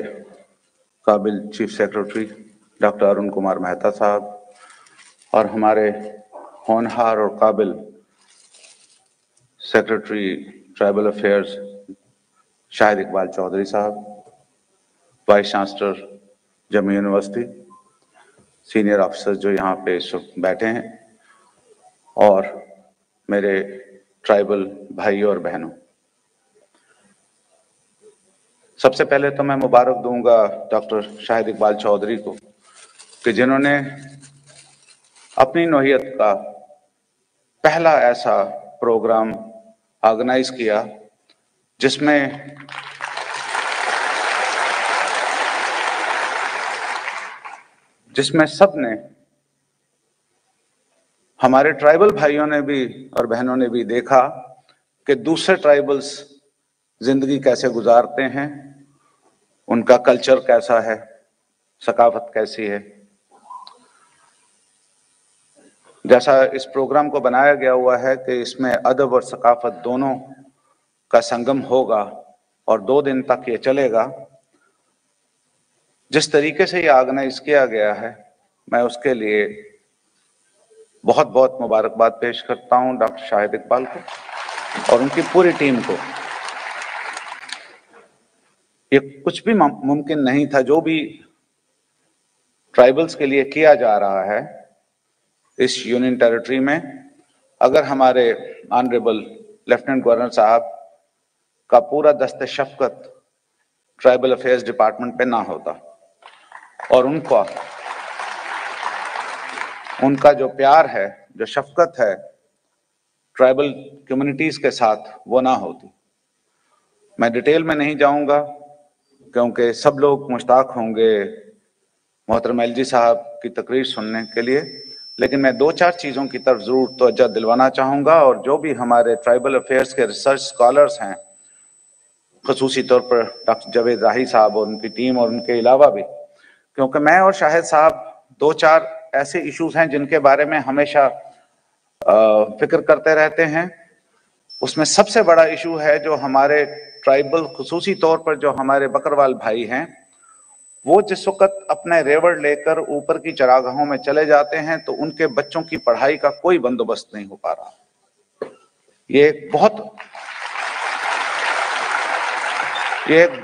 काबिल chief secretary doctor Arun Kumar Mehta साहब और हमारे होनहार और काबिल secretary tribal affairs Shahid Iqbal Chaudhary साहब, vice chancellor Jammu university, senior officers जो यहाँ पे बैठे हैं और मेरे ट्राइबल भाइयों और बहनों, सबसे पहले तो मैं मुबारक दूंगा डॉक्टर शाहिद इकबाल चौधरी को कि जिन्होंने अपनी नौहियत का पहला ऐसा प्रोग्राम ऑर्गेनाइज किया जिसमें सबने, हमारे ट्राइबल भाइयों ने भी और बहनों ने भी देखा कि दूसरे ट्राइबल्स जिंदगी कैसे गुजारते हैं, उनका कल्चर कैसा है, सकाफत कैसी है। जैसा इस प्रोग्राम को बनाया गया हुआ है कि इसमें अदब और सकाफत दोनों का संगम होगा और 2 दिन तक ये चलेगा। जिस तरीके से ये ऑर्गेनाइज किया गया है, मैं उसके लिए बहुत बहुत मुबारकबाद पेश करता हूं डॉक्टर शाहिद इकबाल को और उनकी पूरी टीम को। ये कुछ भी मुमकिन नहीं था, जो भी ट्राइबल्स के लिए किया जा रहा है इस यूनियन टेरिटरी में, अगर हमारे ऑनरेबल लेफ्टिनेंट गवर्नर साहब का पूरा दस्ते शफकत ट्राइबल अफेयर्स डिपार्टमेंट पे ना होता और उनका जो प्यार है, जो शफकत है ट्राइबल कम्युनिटीज के साथ, वो ना होती। मैं डिटेल में नहीं जाऊंगा क्योंकि सब लोग मुश्ताक होंगे मोहतरम एलजी साहब की तकरीर सुनने के लिए, लेकिन मैं 2-4 चीज़ों की तरफ ज़रूर तवज्जो दिलवाना चाहूँगा। और जो भी हमारे ट्राइबल अफेयर्स के रिसर्च स्कॉलर्स हैं, खसूसी तौर पर डॉक्टर जावेद राही साहब और उनकी टीम और उनके अलावा भी, क्योंकि मैं और शाहिद साहब 2-4 ऐसे इश्यूज हैं जिनके बारे में हमेशा फिक्र करते रहते हैं। उसमें सबसे बड़ा इशू है जो हमारे ट्राइबल, खसूसी तौर पर जो हमारे बकरवाल भाई हैं, वो जिस वक्त अपने रेवड़ लेकर ऊपर की चरागाहों में चले जाते हैं तो उनके बच्चों की पढ़ाई का कोई बंदोबस्त नहीं हो पा रहा। ये एक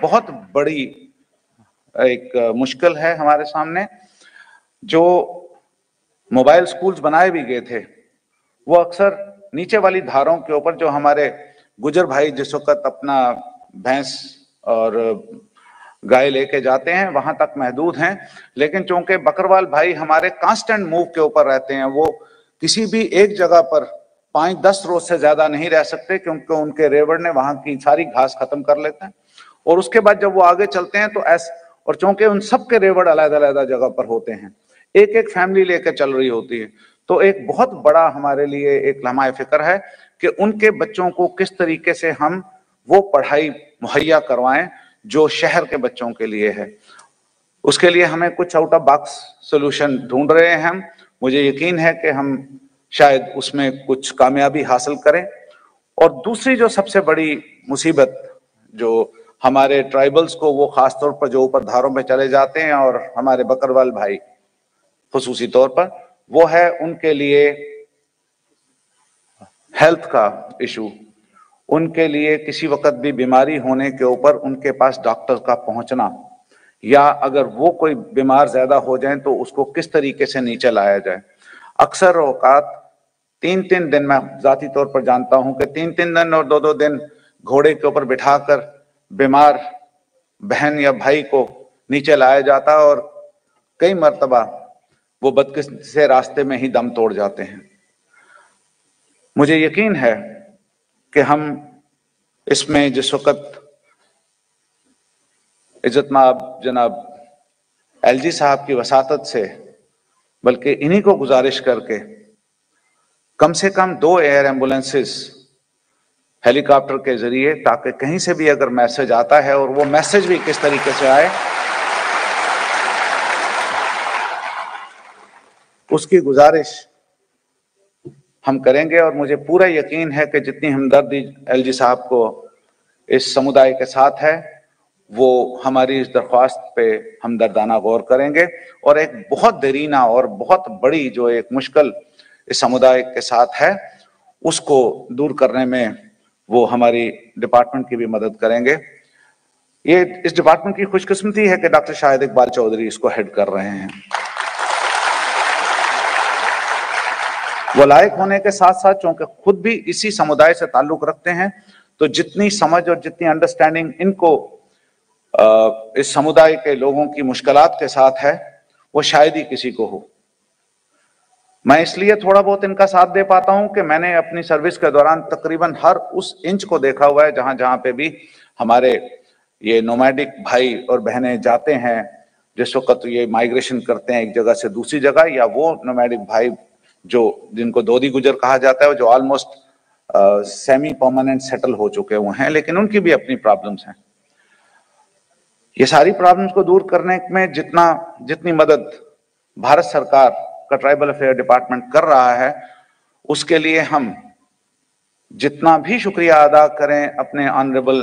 बहुत बड़ी मुश्किल है हमारे सामने। जो मोबाइल स्कूल्स बनाए भी गए थे, वो अक्सर नीचे वाली धारों के ऊपर, जो हमारे गुजर भाई जिस वक्त अपना भैंस और गाय लेके जाते हैं, वहां तक महदूद हैं। लेकिन चूंकि बकरवाल भाई हमारे कांस्टेंट मूव के ऊपर रहते हैं, वो किसी भी एक जगह पर 5-10 रोज से ज्यादा नहीं रह सकते, क्योंकि उनके रेवड़ ने वहां की सारी घास खत्म कर लेते हैं। और उसके बाद जब वो आगे चलते हैं तो और चूंकि उन सब के रेवड़ अलग-अलग जगह पर होते हैं, एक एक फैमिली लेकर चल रही होती है, तो एक बहुत बड़ा हमारे लिए एक लम्हा फिक्र है कि उनके बच्चों को किस तरीके से हम वो पढ़ाई मुहैया करवाएं जो शहर के बच्चों के लिए है। उसके लिए हमें कुछ आउट ऑफ बॉक्स सोल्यूशन ढूंढ रहे हैं हम। मुझे यकीन है कि हम शायद उसमें कुछ कामयाबी हासिल करें। और दूसरी जो सबसे बड़ी मुसीबत जो हमारे ट्राइबल्स को, वो खासतौर पर जो ऊपर धारों में चले जाते हैं और हमारे बकरवाल भाई खुसूसी तौर पर, वो है उनके लिए हेल्थ का इशू। उनके लिए किसी वक्त भी बीमारी होने के ऊपर उनके पास डॉक्टर का पहुंचना, या अगर वो कोई बीमार ज्यादा हो जाए तो उसको किस तरीके से नीचे लाया जाए। अक्सर औकात 3-3 दिन, मैं जाती तौर पर जानता हूं कि 3-3 दिन और 2-2 दिन घोड़े के ऊपर बिठाकर बीमार बहन या भाई को नीचे लाया जाता, और कई मर्तबा वो बदकिस्मती से रास्ते में ही दम तोड़ जाते हैं। मुझे यकीन है कि हम इसमें जिस वक्त इज्जतमाब जनाब एलजी साहब की वसातत से, बल्कि इन्हीं को गुजारिश करके कम से कम 2 एयर एम्बुलेंसेस हेलीकॉप्टर के जरिए, ताकि कहीं से भी अगर मैसेज आता है, और वो मैसेज भी किस तरीके से आए, उसकी गुजारिश हम करेंगे। और मुझे पूरा यकीन है कि जितनी हमदर्दी एलजी साहब को इस समुदाय के साथ है, वो हमारी इस दरख्वास्त पे हमदर्दाना गौर करेंगे और एक बहुत देरीना और बहुत बड़ी जो एक मुश्किल इस समुदाय के साथ है, उसको दूर करने में वो हमारी डिपार्टमेंट की भी मदद करेंगे। ये इस डिपार्टमेंट की खुशकिस्मती है कि डॉक्टर शाहिद इकबाल चौधरी इसको हेड कर रहे हैं। वो लायक होने के साथ साथ चूंकि खुद भी इसी समुदाय से ताल्लुक रखते हैं, तो जितनी समझ और जितनी अंडरस्टैंडिंग इनको इस समुदाय के लोगों की मुश्किलात के साथ है, वो शायद ही किसी को हो। मैं इसलिए थोड़ा बहुत इनका साथ दे पाता हूं कि मैंने अपनी सर्विस के दौरान तकरीबन हर उस इंच को देखा हुआ है जहां जहां पे भी हमारे ये नोमैडिक भाई और बहनें जाते हैं, जिस वक्त ये माइग्रेशन करते हैं एक जगह से दूसरी जगह, या वो नोमैडिक भाई जो जिनको दोदी गुजर कहा जाता है, जो ऑलमोस्ट सेमी परमानेंट सेटल हो चुके हुए हैं, लेकिन उनकी भी अपनी प्रॉब्लम्स हैं। ये सारी प्रॉब्लम्स को दूर करने में जितनी मदद भारत सरकार का ट्राइबल अफेयर डिपार्टमेंट कर रहा है, उसके लिए हम जितना भी शुक्रिया अदा करें अपने ऑनरेबल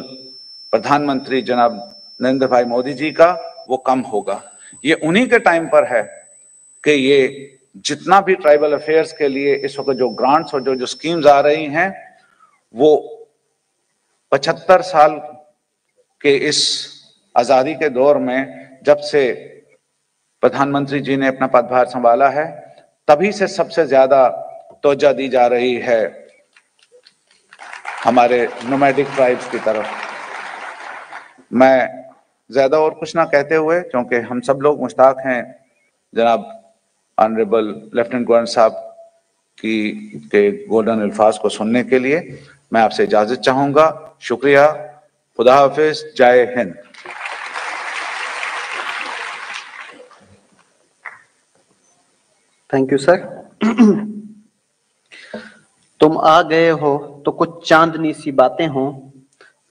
प्रधानमंत्री जनाब नरेंद्र भाई मोदी जी का, वो कम होगा। ये उन्हीं के टाइम पर है कि ये जितना भी ट्राइबल अफेयर्स के लिए इस वक्त जो ग्रांट्स और जो स्कीम्स आ रही हैं, वो 75 साल के इस आजादी के दौर में, जब से प्रधानमंत्री जी ने अपना पदभार संभाला है, तभी से सबसे ज्यादा तवज्जो दी जा रही है हमारे नोमैडिक ट्राइब्स की तरफ। मैं ज्यादा और कुछ ना कहते हुए, क्योंकि हम सब लोग मुश्ताक हैं जनाब ऑनरेबल लेफ्टिनेंट गवर्नर साहब के गोल्डन अल्फाज को सुनने के लिए, मैं आपसे इजाजत चाहूंगा। शुक्रिया, खुदा हाफिज, जय हिंद। Thank you sir. तुम आ गए हो तो कुछ चांदनी सी बातें हों,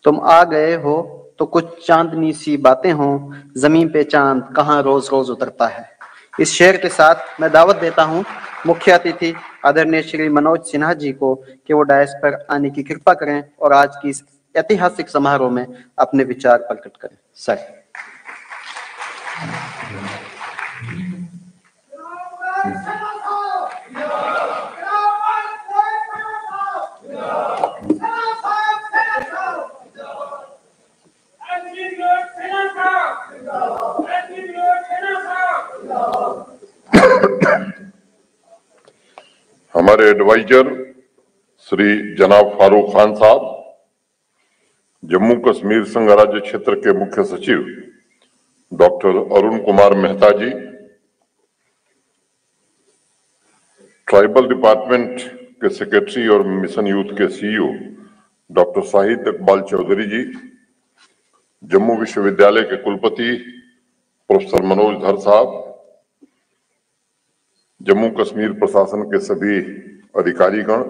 तुम आ गए हो तो कुछ चांदनी सी बातें हों, जमीन पे चांद कहाँ रोज रोज उतरता है। इस शेर के साथ मैं दावत देता हूं मुख्य अतिथि आदरणीय श्री मनोज सिन्हा जी को कि वो डायस पर आने की कृपा करें और आज की इस ऐतिहासिक समारोह में अपने विचार प्रकट करें। सर। हमारे एडवाइजर श्री जनाब फारूक खान साहब, जम्मू कश्मीर संघ राज्य क्षेत्र के मुख्य सचिव डॉक्टर अरुण कुमार मेहता जी, ट्राइबल डिपार्टमेंट के सेक्रेटरी और मिशन यूथ के सीईओ डॉक्टर शाहिद इकबाल चौधरी जी, जम्मू विश्वविद्यालय के कुलपति प्रोफेसर मनोज धर साहब, जम्मू कश्मीर प्रशासन के सभी अधिकारीगण,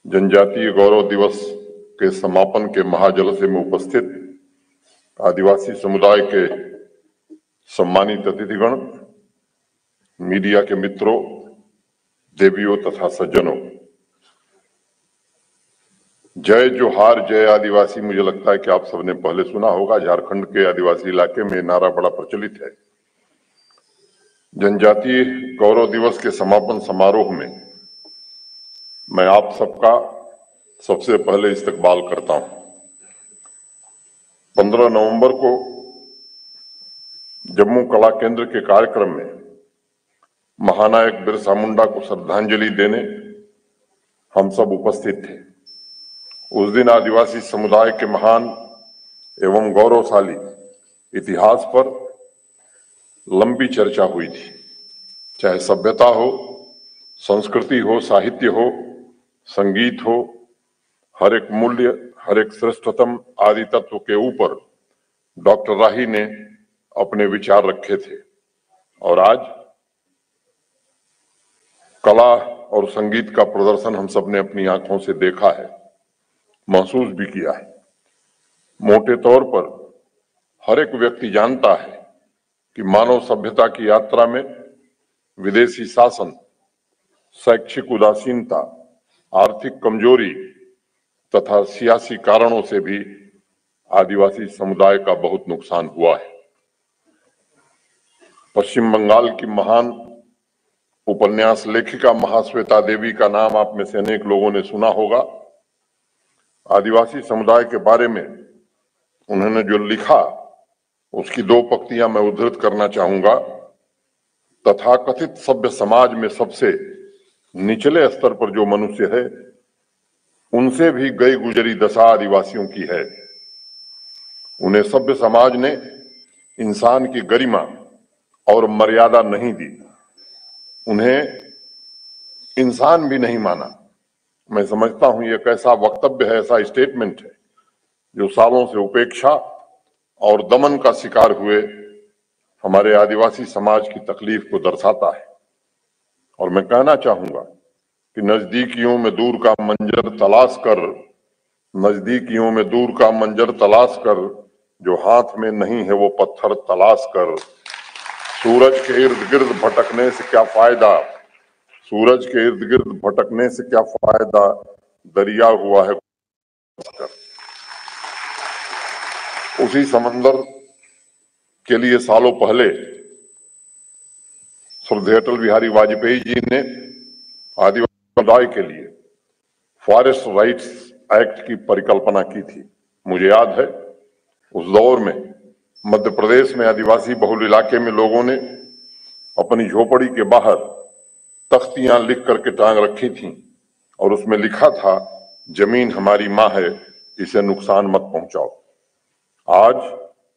जनजातीय गौरव दिवस के समापन के महाजलसे में उपस्थित आदिवासी समुदाय के सम्मानित अतिथिगण, मीडिया के मित्रों, देवियों तथा सज्जनों, जय जोहार जय आदिवासी। मुझे लगता है कि आप सबने पहले सुना होगा, झारखंड के आदिवासी इलाके में नारा बड़ा प्रचलित है। जनजातीय गौरव दिवस के समापन समारोह में मैं आप सबका सबसे पहले इस्तकबाल करता हूं। 15 नवंबर को जम्मू कला केंद्र के कार्यक्रम में महानायक बिरसा मुंडा को श्रद्धांजलि देने हम सब उपस्थित थे। उस दिन आदिवासी समुदाय के महान एवं गौरवशाली इतिहास पर लंबी चर्चा हुई थी। चाहे सभ्यता हो, संस्कृति हो, साहित्य हो, संगीत हो, हर एक मूल्य, हर एक श्रेष्ठतम आदि तत्व के ऊपर डॉक्टर राही ने अपने विचार रखे थे। और आज कला और संगीत का प्रदर्शन हम सब ने अपनी आंखों से देखा है, महसूस भी किया है। मोटे तौर पर हर एक व्यक्ति जानता है कि मानव सभ्यता की यात्रा में विदेशी शासन, शैक्षिक उदासीनता, आर्थिक कमजोरी तथा सियासी कारणों से भी आदिवासी समुदाय का बहुत नुकसान हुआ है। पश्चिम बंगाल की महान उपन्यास लेखिका महाश्वेता देवी का नाम आप में से अनेक लोगों ने सुना होगा। आदिवासी समुदाय के बारे में उन्होंने जो लिखा उसकी 2 पंक्तियां मैं उद्धृत करना चाहूंगा। तथाकथित सभ्य समाज में सबसे निचले स्तर पर जो मनुष्य है, उनसे भी गई गुजरी दशा आदिवासियों की है। उन्हें सभ्य समाज ने इंसान की गरिमा और मर्यादा नहीं दी, उन्हें इंसान भी नहीं माना। मैं समझता हूं ये एक ऐसा वक्तव्य है, ऐसा स्टेटमेंट है जो सालों से उपेक्षा और दमन का शिकार हुए हमारे आदिवासी समाज की तकलीफ को दर्शाता है। और मैं कहना चाहूंगा कि नजदीकियों में दूर का मंजर तलाश कर, नजदीकियों में दूर का मंजर तलाश कर, जो हाथ में नहीं है वो पत्थर तलाश कर। सूरज के इर्द गिर्द भटकने से क्या फायदा, सूरज के इर्द गिर्द भटकने से क्या फायदा, दरिया हुआ है। उसी समंदर के लिए सालों पहले स्वर्गीय अटल बिहारी वाजपेयी जी ने आदिवासी समुदाय के लिए फॉरेस्ट राइट्स एक्ट की परिकल्पना की थी। मुझे याद है उस दौर में मध्य प्रदेश में आदिवासी बहुल इलाके में लोगों ने अपनी झोपड़ी के बाहर तख्तियां लिख करके टांग रखी थीं और उसमें लिखा था, जमीन हमारी मां है, इसे नुकसान मत पहुंचाओ। आज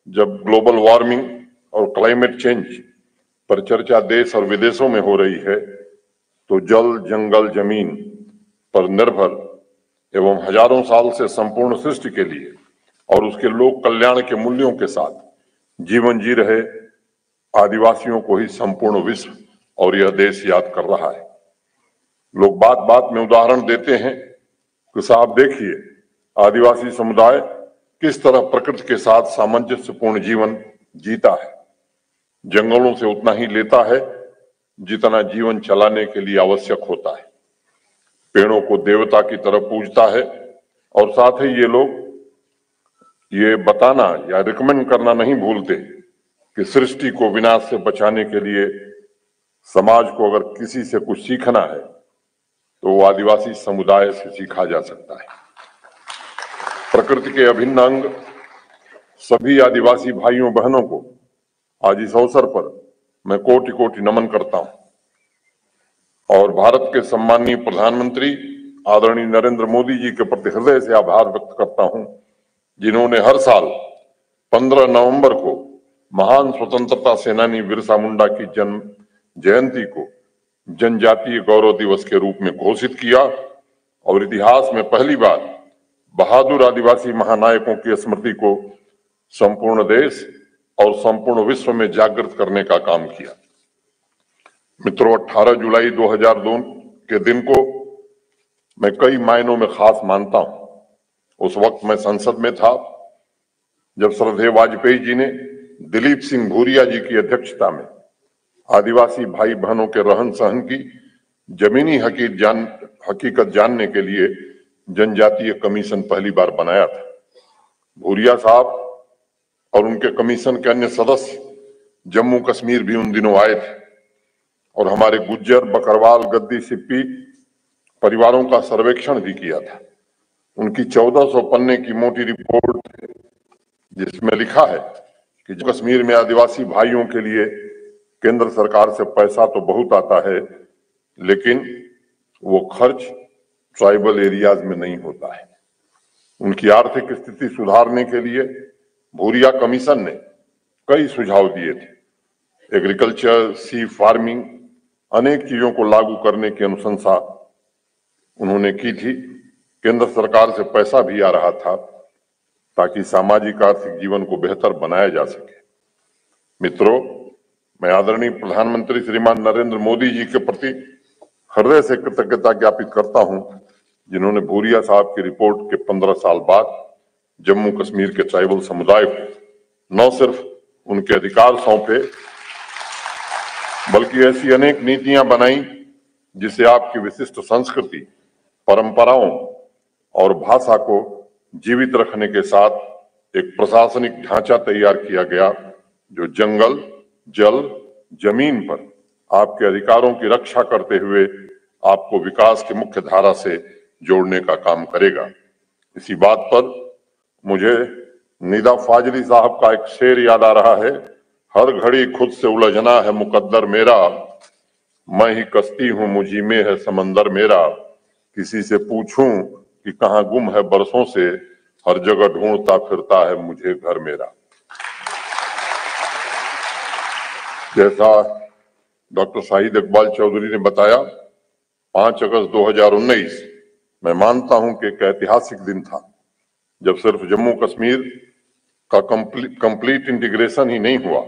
जब ग्लोबल वार्मिंग और क्लाइमेट चेंज पर चर्चा देश और विदेशों में हो रही है, तो जल, जंगल, जमीन पर निर्भर एवं हजारों साल से संपूर्ण सृष्टि के लिए और उसके लोक कल्याण के मूल्यों के साथ जीवन जी रहे आदिवासियों को ही संपूर्ण विश्व और यह देश याद कर रहा है। लोग बात बात में उदाहरण देते हैं कि साहब देखिए, आदिवासी समुदाय किस तरह प्रकृति के साथ सामंजस्यपूर्ण जीवन जीता है, जंगलों से उतना ही लेता है जितना जीवन चलाने के लिए आवश्यक होता है, पेड़ों को देवता की तरह पूजता है और साथ ही ये लोग ये बताना या रिकमेंड करना नहीं भूलते कि सृष्टि को विनाश से बचाने के लिए समाज को अगर किसी से कुछ सीखना है तो वो आदिवासी समुदाय से सीखा जा सकता है। प्रकृति के अभिन्न अंग सभी आदिवासी भाइयों बहनों को आज इस अवसर पर मैं कोटि कोटि नमन करता हूं और भारत के सम्माननीय प्रधानमंत्री आदरणीय नरेंद्र मोदी जी के प्रति हृदय से आभार व्यक्त करता हूं, जिन्होंने हर साल 15 नवंबर को महान स्वतंत्रता सेनानी बिरसा मुंडा की जन्म जयंती को जनजातीय गौरव दिवस के रूप में घोषित किया और इतिहास में पहली बार बहादुर आदिवासी महानायकों की स्मृति को संपूर्ण देश और संपूर्ण विश्व में जागृत करने का काम किया। मित्रों, 18 जुलाई 2002 के दिन को मैं कई मायनों में खास मानता हूं। उस वक्त मैं संसद में था जब श्रद्धेय वाजपेयी जी ने दिलीप सिंह भूरिया जी की अध्यक्षता में आदिवासी भाई बहनों के रहन सहन की जमीनी हकीकत जानने के लिए जनजातीय कमीशन पहली बार बनाया था। भूरिया साहब और उनके कमीशन के अन्य सदस्य जम्मू कश्मीर भी उन दिनों आए थे और हमारे गुज्जर, बकरवाल, गद्दी, सिप्पी परिवारों का सर्वेक्षण भी किया था। उनकी 1400 पन्ने की मोटी रिपोर्ट जिसमें लिखा है कि कश्मीर में आदिवासी भाइयों के लिए केंद्र सरकार से पैसा तो बहुत आता है, लेकिन वो खर्च ट्राइबल एरियाज में नहीं होता है। उनकी आर्थिक स्थिति सुधारने के लिए भूरिया कमीशन ने कई सुझाव दिए थे। एग्रीकल्चर, सी फार्मिंग, अनेक चीजों को लागू करने की अनुशंसा उन्होंने की थी। केंद्र सरकार से पैसा भी आ रहा था ताकि सामाजिक आर्थिक जीवन को बेहतर बनाया जा सके। मित्रों, मैं आदरणीय प्रधानमंत्री श्रीमान नरेंद्र मोदी जी के प्रति हृदय से कृतज्ञता ज्ञापित करता हूं, जिन्होंने भूरिया साहब की रिपोर्ट के 15 साल बाद जम्मू कश्मीर के ट्राइबल समुदाय को न सिर्फ उनके अधिकार सौंपे बल्कि ऐसी अनेक नीतियां बनाई जिससे आपकी विशिष्ट संस्कृति, परंपराओं और भाषा को जीवित रखने के साथ एक प्रशासनिक ढांचा तैयार किया गया जो जंगल, जल, जमीन पर आपके अधिकारों की रक्षा करते हुए आपको विकास की मुख्य धारा से जोड़ने का काम करेगा। इसी बात पर मुझे निदा फाजली साहब का एक शेर याद आ रहा है, हर घड़ी खुद से उलझना है मुकद्दर मेरा, मैं ही कश्ती हूं मुझी में है समंदर मेरा, किसी से पूछूं कि कहां गुम है बरसों से, हर जगह ढूंढता फिरता है मुझे घर मेरा। जैसा डॉक्टर शाहिद इकबाल चौधरी ने बताया, 5 अगस्त 2019 मैं मानता हूं कि एक ऐतिहासिक दिन था जब सिर्फ जम्मू कश्मीर का कंप्लीट इंटीग्रेशन ही नहीं हुआ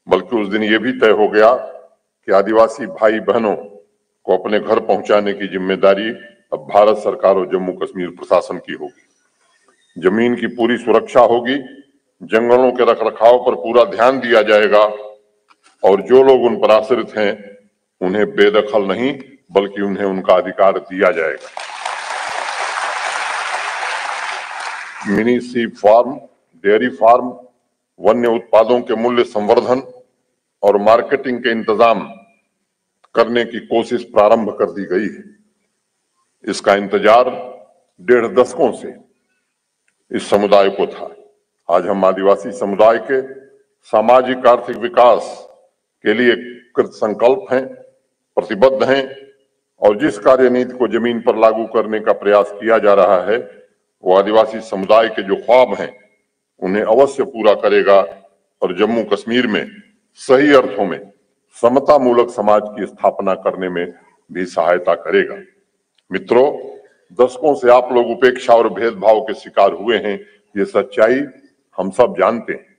बल्कि उस दिन ये भी तय हो गया कि आदिवासी भाई बहनों को अपने घर पहुंचाने की जिम्मेदारी अब भारत सरकार और जम्मू कश्मीर प्रशासन की होगी। जमीन की पूरी सुरक्षा होगी, जंगलों के रखरखाव पर पूरा ध्यान दिया जाएगा और जो लोग उन पर आश्रित हैं उन्हें बेदखल नहीं बल्कि उन्हें उनका अधिकार दिया जाएगा। मिनी सी फार्म, डेयरी फार्म, वन्य उत्पादों के मूल्य संवर्धन और मार्केटिंग के इंतजाम करने की कोशिश प्रारंभ कर दी गई है। इसका इंतजार 1.5 दशकों से इस समुदाय को था। आज हम आदिवासी समुदाय के सामाजिक आर्थिक विकास के लिए कृत संकल्प हैं, प्रतिबद्ध हैं और जिस कार्यनीति को जमीन पर लागू करने का प्रयास किया जा रहा है वो आदिवासी समुदाय के जो ख्वाब हैं उन्हें अवश्य पूरा करेगा और जम्मू कश्मीर में सही अर्थों में समता मूलक समाज की स्थापना करने में भी सहायता करेगा। मित्रों, दशकों से आप लोग उपेक्षा और भेदभाव के शिकार हुए हैं, ये सच्चाई हम सब जानते हैं।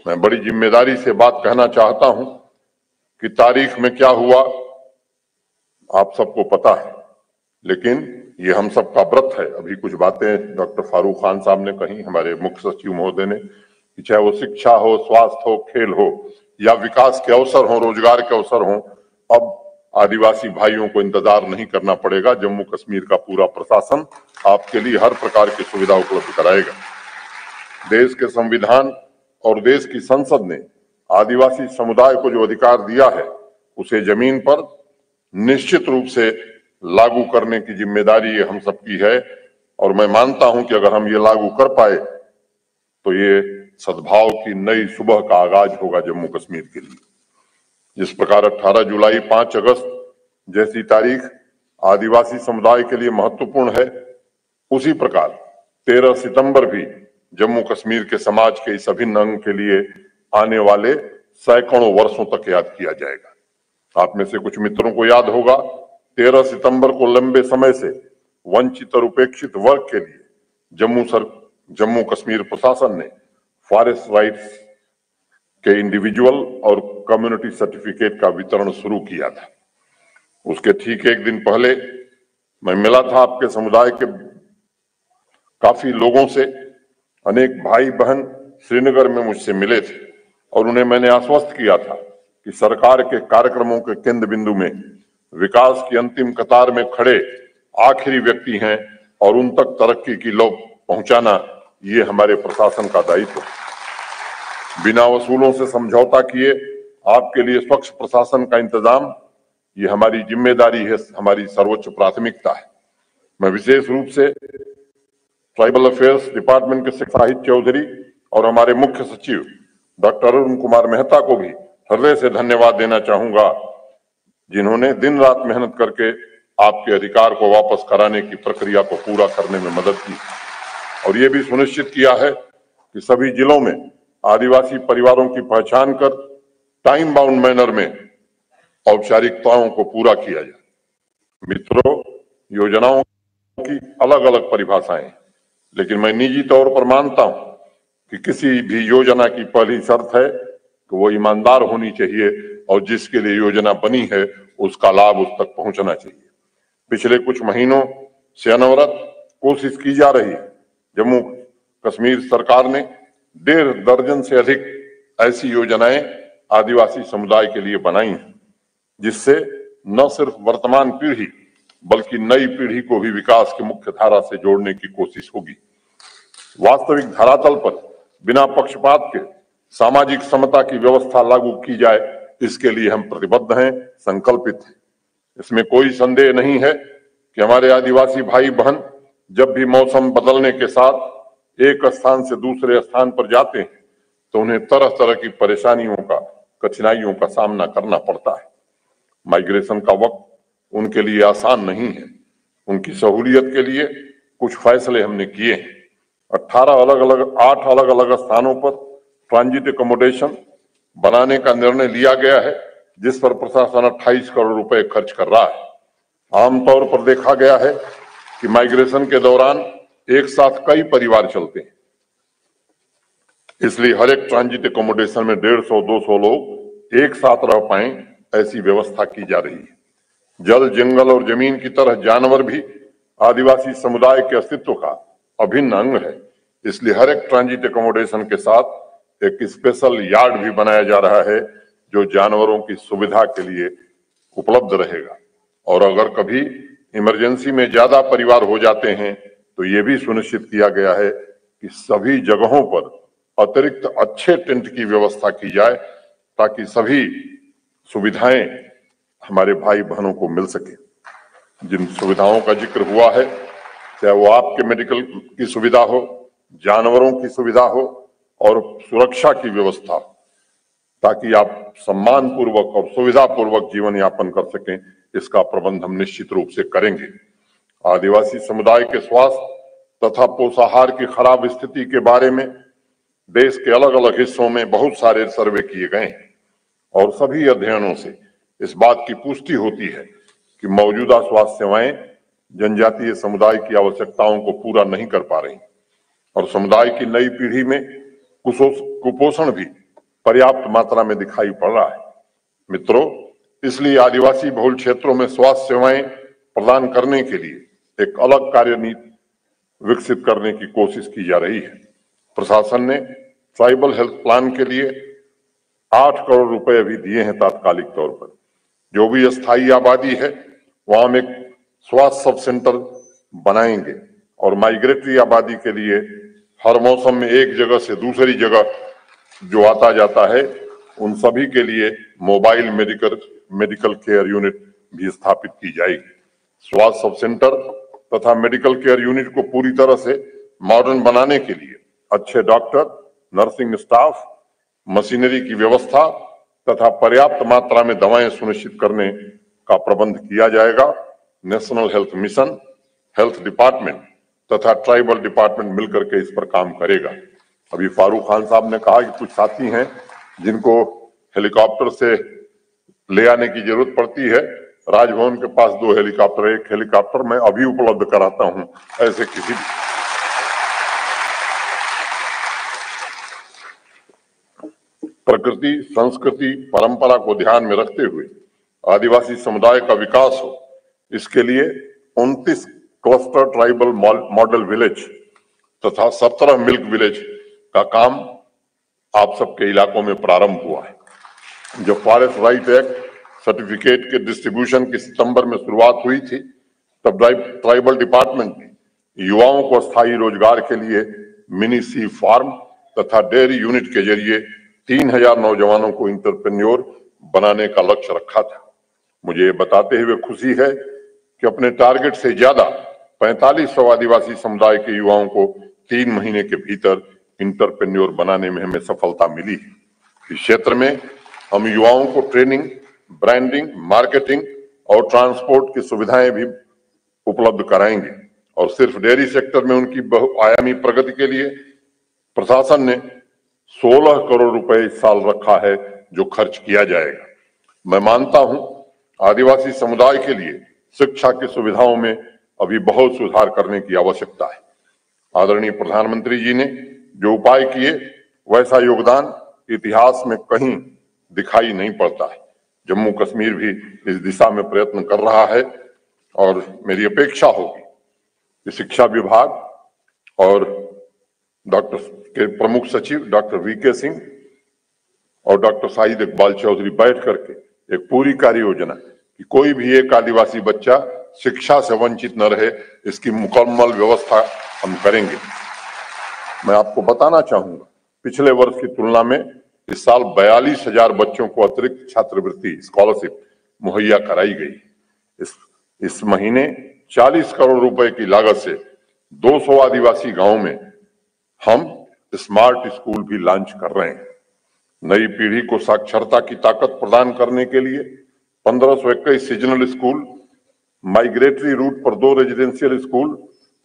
मैं बड़ी जिम्मेदारी से बात कहना चाहता हूं कि तारीख में क्या हुआ आप सबको पता है, लेकिन ये हम सबका व्रत है। अभी कुछ बातें डॉक्टर फारूक खान साहब ने कही, हमारे मुख्य सचिव महोदय ने, कि चाहे वो शिक्षा हो, स्वास्थ्य हो, खेल हो या विकास के अवसर हो, रोजगार के अवसर हो, अब आदिवासी भाइयों को इंतजार नहीं करना पड़ेगा। जम्मू कश्मीर का पूरा प्रशासन आपके लिए हर प्रकार की सुविधा उपलब्ध कराएगा। देश के संविधान और देश की संसद ने आदिवासी समुदाय को जो अधिकार दिया है उसे जमीन पर निश्चित रूप से लागू करने की जिम्मेदारी ये हम सबकी है और मैं मानता हूं कि अगर हम ये लागू कर पाए तो ये सद्भाव की नई सुबह का आगाज होगा जम्मू कश्मीर के लिए। जिस प्रकार 18 जुलाई 5 अगस्त जैसी तारीख आदिवासी समुदाय के लिए महत्वपूर्ण है, उसी प्रकार 13 सितंबर भी जम्मू कश्मीर के समाज के इस अभिन्न अंग के लिए आने वाले सैकड़ों वर्षों तक याद किया जाएगा। आप में से कुछ मित्रों को याद होगा 13 सितंबर को लंबे समय से वंचित और उपेक्षित वर्ग के लिए जम्मू कश्मीर प्रशासन ने फॉरेस्ट राइट्स के इंडिविजुअल और कम्युनिटी सर्टिफिकेट का वितरण शुरू किया था। उसके ठीक एक दिन पहले मैं मिला था आपके समुदाय के काफी लोगों से। अनेक भाई बहन श्रीनगर में मुझसे मिले थे और उन्हें मैंने आश्वस्त किया था कि सरकार के कार्यक्रमों के केंद्र बिंदु में विकास की अंतिम कतार में खड़े आखिरी व्यक्ति हैं और उन तक तरक्की की लौ पहुंचाना ये हमारे प्रशासन का दायित्व है। बिना वसूलों से समझौता किए आपके लिए स्वच्छ प्रशासन का इंतजाम ये हमारी जिम्मेदारी है, हमारी सर्वोच्च प्राथमिकता है। मैं विशेष रूप से ट्राइबल अफेयर्स डिपार्टमेंट के साहिब चौधरी और हमारे मुख्य सचिव डॉक्टर अरुण कुमार मेहता को भी हृदय से धन्यवाद देना चाहूंगा, जिन्होंने दिन रात मेहनत करके आपके अधिकार को वापस कराने की प्रक्रिया को पूरा करने में मदद की और ये भी सुनिश्चित किया है कि सभी जिलों में आदिवासी परिवारों की पहचान कर टाइम बाउंड मैनर में औपचारिकताओं को पूरा किया जाए। मित्रों, योजनाओं की अलग अलग परिभाषाएं, लेकिन मैं निजी तौर पर मानता हूं कि किसी भी योजना की पहली शर्त है कि वो ईमानदार होनी चाहिए और जिसके लिए योजना बनी है उसका लाभ उस तक पहुंचना चाहिए। पिछले कुछ महीनों से अनवरत कोशिश की जा रही है। जम्मू कश्मीर सरकार ने 1.5 दर्जन से अधिक ऐसी योजनाएं आदिवासी समुदाय के लिए बनाई हैं, जिससे न सिर्फ वर्तमान पीढ़ी बल्कि नई पीढ़ी को भी विकास की मुख्य धारा से जोड़ने की कोशिश होगी। वास्तविक धरातल पर बिना पक्षपात के सामाजिक समता की व्यवस्था लागू की जाए, इसके लिए हम प्रतिबद्ध हैं, संकल्पित हैं। इसमें कोई संदेह नहीं है कि हमारे आदिवासी भाई बहन जब भी मौसम बदलने के साथ एक स्थान से दूसरे स्थान पर जाते हैं तो उन्हें तरह तरह की परेशानियों का, कठिनाइयों का सामना करना पड़ता है। माइग्रेशन का वक्त उनके लिए आसान नहीं है। उनकी सहूलियत के लिए कुछ फैसले हमने किए हैं। 8 अलग अलग स्थानों पर ट्रांजिट एकोमोडेशन बनाने का निर्णय लिया गया है, जिस पर प्रशासन 28 करोड़ रुपए खर्च कर रहा है। आमतौर पर देखा गया है कि माइग्रेशन के दौरान एक साथ कई परिवार चलते हैं, इसलिए हर एक ट्रांजिट एकोमोडेशन में 150-200 लोग एक साथ रह पाए, ऐसी व्यवस्था की जा रही है। जल, जंगल और जमीन की तरह जानवर भी आदिवासी समुदाय के अस्तित्व का अभिन्न अंग है, इसलिए हर एक ट्रांजिट एकोमोडेशन के साथ एक स्पेशल यार्ड भी बनाया जा रहा है जो जानवरों की सुविधा के लिए उपलब्ध रहेगा। और अगर कभी इमरजेंसी में ज्यादा परिवार हो जाते हैं तो ये भी सुनिश्चित किया गया है कि सभी जगहों पर अतिरिक्त अच्छे टेंट की व्यवस्था की जाए ताकि सभी सुविधाएं हमारे भाई बहनों को मिल सके। जिन सुविधाओं का जिक्र हुआ है, चाहे वो आपके मेडिकल की सुविधा हो, जानवरों की सुविधा हो और सुरक्षा की व्यवस्था, ताकि आप सम्मान पूर्वक और सुविधा पूर्वक जीवन यापन कर सकें, इसका प्रबंध हम निश्चित रूप से करेंगे। आदिवासी समुदाय के स्वास्थ्य तथा पोषाहार की खराब स्थिति के बारे में देश के अलग अलग हिस्सों में बहुत सारे सर्वे किए गए हैं और सभी अध्ययनों से इस बात की पुष्टि होती है कि मौजूदा स्वास्थ्य सेवाएं जनजातीय समुदाय की आवश्यकताओं को पूरा नहीं कर पा रही और समुदाय की नई पीढ़ी में कुपोषण भी पर्याप्त मात्रा में दिखाई पड़ रहा है। मित्रों, इसलिए आदिवासी बहुल क्षेत्रों में स्वास्थ्य सेवाएं प्रदान करने के लिए एक अलग कार्यनीति विकसित करने की कोशिश की जा रही है। प्रशासन ने ट्राइबल हेल्थ प्लान के लिए 8 करोड़ रुपए अभी दिए हैं तात्कालिक तौर पर। जो भी अस्थायी आबादी है वहां हम एक स्वास्थ्य सब सेंटर बनाएंगे और माइग्रेटरी आबादी के लिए हर मौसम में एक जगह से दूसरी जगह जो आता जाता है उन सभी के लिए मोबाइल मेडिकल केयर यूनिट भी स्थापित की जाएगी। स्वास्थ्य सब सेंटर तथा मेडिकल केयर यूनिट को पूरी तरह से मॉडर्न बनाने के लिए अच्छे डॉक्टर, नर्सिंग स्टाफ, मशीनरी की व्यवस्था तथा पर्याप्त मात्रा में दवाएं सुनिश्चित करने का प्रबंध किया जाएगा। National health mission, health department तथा ट्राइबल डिपार्टमेंट मिलकर के इस पर काम करेगा। अभी फारूक खान साहब ने कहा कि कुछ साथी हैं जिनको हेलीकॉप्टर से ले आने की जरूरत पड़ती है। राजभवन के पास 2 हेलीकॉप्टर, एक हेलीकॉप्टर मैं अभी उपलब्ध कराता हूं। ऐसे किसी प्रकृति, संस्कृति, परंपरा को ध्यान में रखते हुए आदिवासी समुदाय का विकास हो, इसके लिए 29 क्लस्टर ट्राइबल मॉडल विलेज तथा 17 मिल्क विलेज का काम आप सबके इलाकों में प्रारंभ हुआ है। जब फॉरेस्ट राइट एक्ट सर्टिफिकेट के डिस्ट्रीब्यूशन की सितंबर में शुरुआत हुई थी, तब ट्राइबल डिपार्टमेंट ने युवाओं को स्थायी रोजगार के लिए मिनी सी फार्म तथा डेयरी यूनिट के जरिए 3000 नौजवानों को इंटरप्रेन्योर बनाने का लक्ष्य रखा था। मुझे ये बताते हुए खुशी है कि अपने टारगेट से ज्यादा 4500 आदिवासी समुदाय के युवाओं को 3 महीने के भीतर इंटरप्रेन्योर बनाने में हमें सफलता मिली है। इस क्षेत्र में हम युवाओं को ट्रेनिंग, ब्रांडिंग, मार्केटिंग और ट्रांसपोर्ट की सुविधाएं भी उपलब्ध कराएंगे और सिर्फ डेयरी सेक्टर में उनकी बहुआयामी प्रगति के लिए प्रशासन ने 16 करोड़ रुपए इस साल रखा है जो खर्च किया जाएगा। मैं मानता हूं आदिवासी समुदाय के लिए शिक्षा की सुविधाओं में अभी बहुत सुधार करने की आवश्यकता है। आदरणीय प्रधानमंत्री जी ने जो उपाय किए वैसा योगदान इतिहास में कहीं दिखाई नहीं पड़ता है। जम्मू कश्मीर भी इस दिशा में प्रयत्न कर रहा है और मेरी अपेक्षा होगी कि शिक्षा विभाग और डॉक्टर के प्रमुख सचिव डॉक्टर वीके सिंह और डॉक्टर शाहिद इकबाल चौधरी बैठ करके एक पूरी कार्य योजना कि कोई भी एक आदिवासी बच्चा शिक्षा से वंचित न रहे, इसकी मुकम्मल व्यवस्था हम करेंगे। मैं आपको बताना चाहूंगा, पिछले वर्ष की तुलना में इस साल 42,000 बच्चों को अतिरिक्त छात्रवृत्ति स्कॉलरशिप मुहैया कराई गई। इस महीने 40 करोड़ रुपए की लागत से 200 आदिवासी गांवों में हम स्मार्ट स्कूल भी लॉन्च कर रहे हैं। नई पीढ़ी को साक्षरता की ताकत प्रदान करने के लिए 1521 सीजनल स्कूल, माइग्रेटरी रूट पर 2 रेजिडेंशियल स्कूल,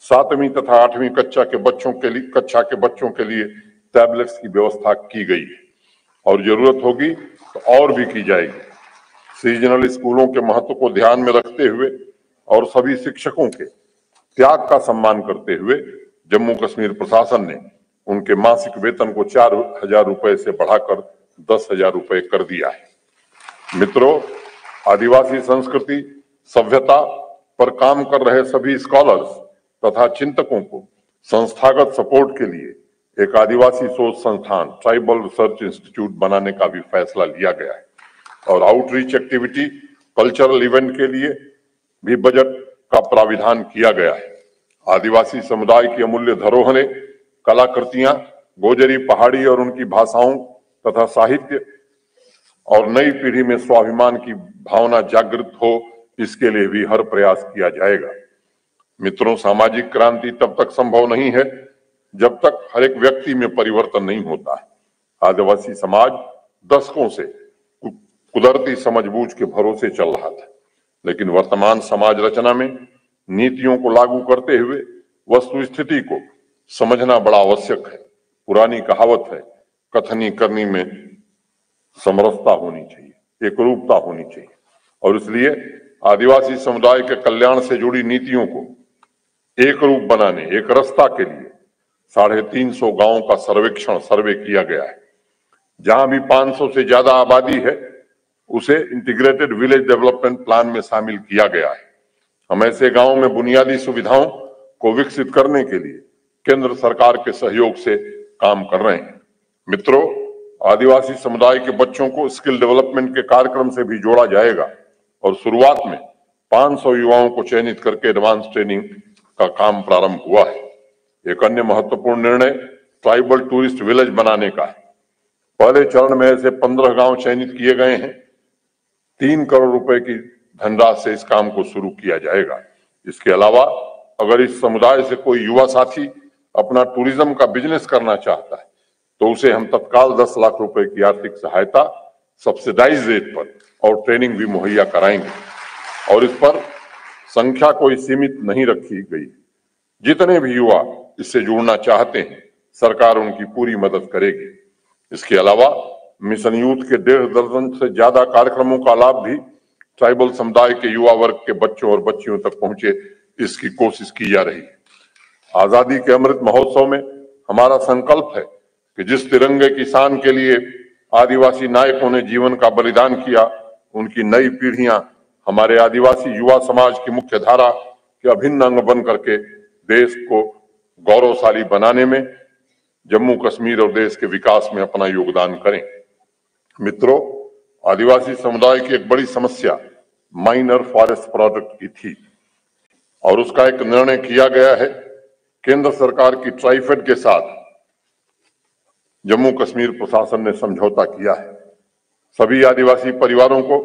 7वीं तथा 8वीं कक्षा के बच्चों के लिए टैबलेट्स की व्यवस्था की गई है और जरूरत होगी तो और भी की जाएगी। सीजनल स्कूलों के महत्व को ध्यान में रखते हुए और सभी शिक्षकों के त्याग का सम्मान करते हुए जम्मू कश्मीर प्रशासन ने उनके मासिक वेतन को 4,000 रुपए से बढ़ाकर 10,000 रुपए कर दिया है। मित्रों, आदिवासी संस्कृति सभ्यता पर काम कर रहे सभी स्कॉलर्स तथा चिंतकों को संस्थागत सपोर्ट के लिए एक आदिवासी शोध संस्थान ट्राइबल रिसर्च इंस्टीट्यूट बनाने का भी फैसला लिया गया है और आउटरीच एक्टिविटी, कल्चरल इवेंट के लिए भी बजट का प्राविधान किया गया है। आदिवासी समुदाय की अमूल्य धरोहरें, कलाकृतियां, गोजरी पहाड़ी और उनकी भाषाओं तथा साहित्य और नई पीढ़ी में स्वाभिमान की भावना जागृत हो, इसके लिए भी हर प्रयास किया जाएगा। मित्रों, सामाजिक क्रांति तब तक संभव नहीं है जब तक हर एक व्यक्ति में परिवर्तन नहीं होता है। आदिवासी समाज दशकों से कुदरती समझबूझ के भरोसे चल रहा था, लेकिन वर्तमान समाज रचना में नीतियों को लागू करते हुए वस्तु स्थिति को समझना बड़ा आवश्यक है। पुरानी कहावत है, कथनी करनी में समरसता होनी चाहिए, एकरूपता होनी चाहिए, और इसलिए आदिवासी समुदाय के कल्याण से जुड़ी नीतियों को एक रूप बनाने, एक रास्ता के लिए 350 गांवों का सर्वे किया गया है। जहां भी 500 से ज्यादा आबादी है उसे इंटीग्रेटेड विलेज डेवलपमेंट प्लान में शामिल किया गया है। हम ऐसे गांवों में बुनियादी सुविधाओं को विकसित करने के लिए केंद्र सरकार के सहयोग से काम कर रहे हैं। मित्रों, आदिवासी समुदाय के बच्चों को स्किल डेवलपमेंट के कार्यक्रम से भी जोड़ा जाएगा और शुरुआत में 500 युवाओं को चयनित करके एडवांस ट्रेनिंग का काम प्रारंभ हुआ है। एक अन्य महत्वपूर्ण निर्णय ट्राइबल टूरिस्ट विलेज बनाने का है। पहले चरण में ऐसे 15 गांव चयनित किए गए हैं। 3 करोड़ रुपए की धनराशि से इस काम को शुरू किया जाएगा। इसके अलावा अगर इस समुदाय से कोई युवा साथी अपना टूरिज्म का बिजनेस करना चाहता है तो उसे हम तत्काल 10 लाख रुपए की आर्थिक सहायता सब्सिडाइज रेट पर और ट्रेनिंग भी मुहैया कराएंगे, और इस पर संख्या कोई सीमित नहीं रखी गई। जितने भी युवा इससे जुड़ना चाहते हैं सरकार उनकी पूरी मदद करेगी। इसके अलावा मिशन यूथ के 1.5 दर्जन से ज्यादा कार्यक्रमों का लाभ भी ट्राइबल समुदाय के युवा वर्ग के बच्चों और बच्चियों तक पहुंचे, इसकी कोशिश की जा रही है। आजादी के अमृत महोत्सव में हमारा संकल्प है कि जिस तिरंगे की शान के लिए आदिवासी नायकों ने जीवन का बलिदान किया, उनकी नई पीढ़ियां हमारे आदिवासी युवा समाज की मुख्य धारा के अभिन्न अंग बन करके देश को गौरवशाली बनाने में, जम्मू कश्मीर और देश के विकास में अपना योगदान करें। मित्रों, आदिवासी समुदाय की एक बड़ी समस्या माइनर फॉरेस्ट प्रोडक्ट की थी और उसका एक निर्णय किया गया है। केंद्र सरकार की ट्राइफेड के साथ जम्मू कश्मीर प्रशासन ने समझौता किया है। सभी आदिवासी परिवारों को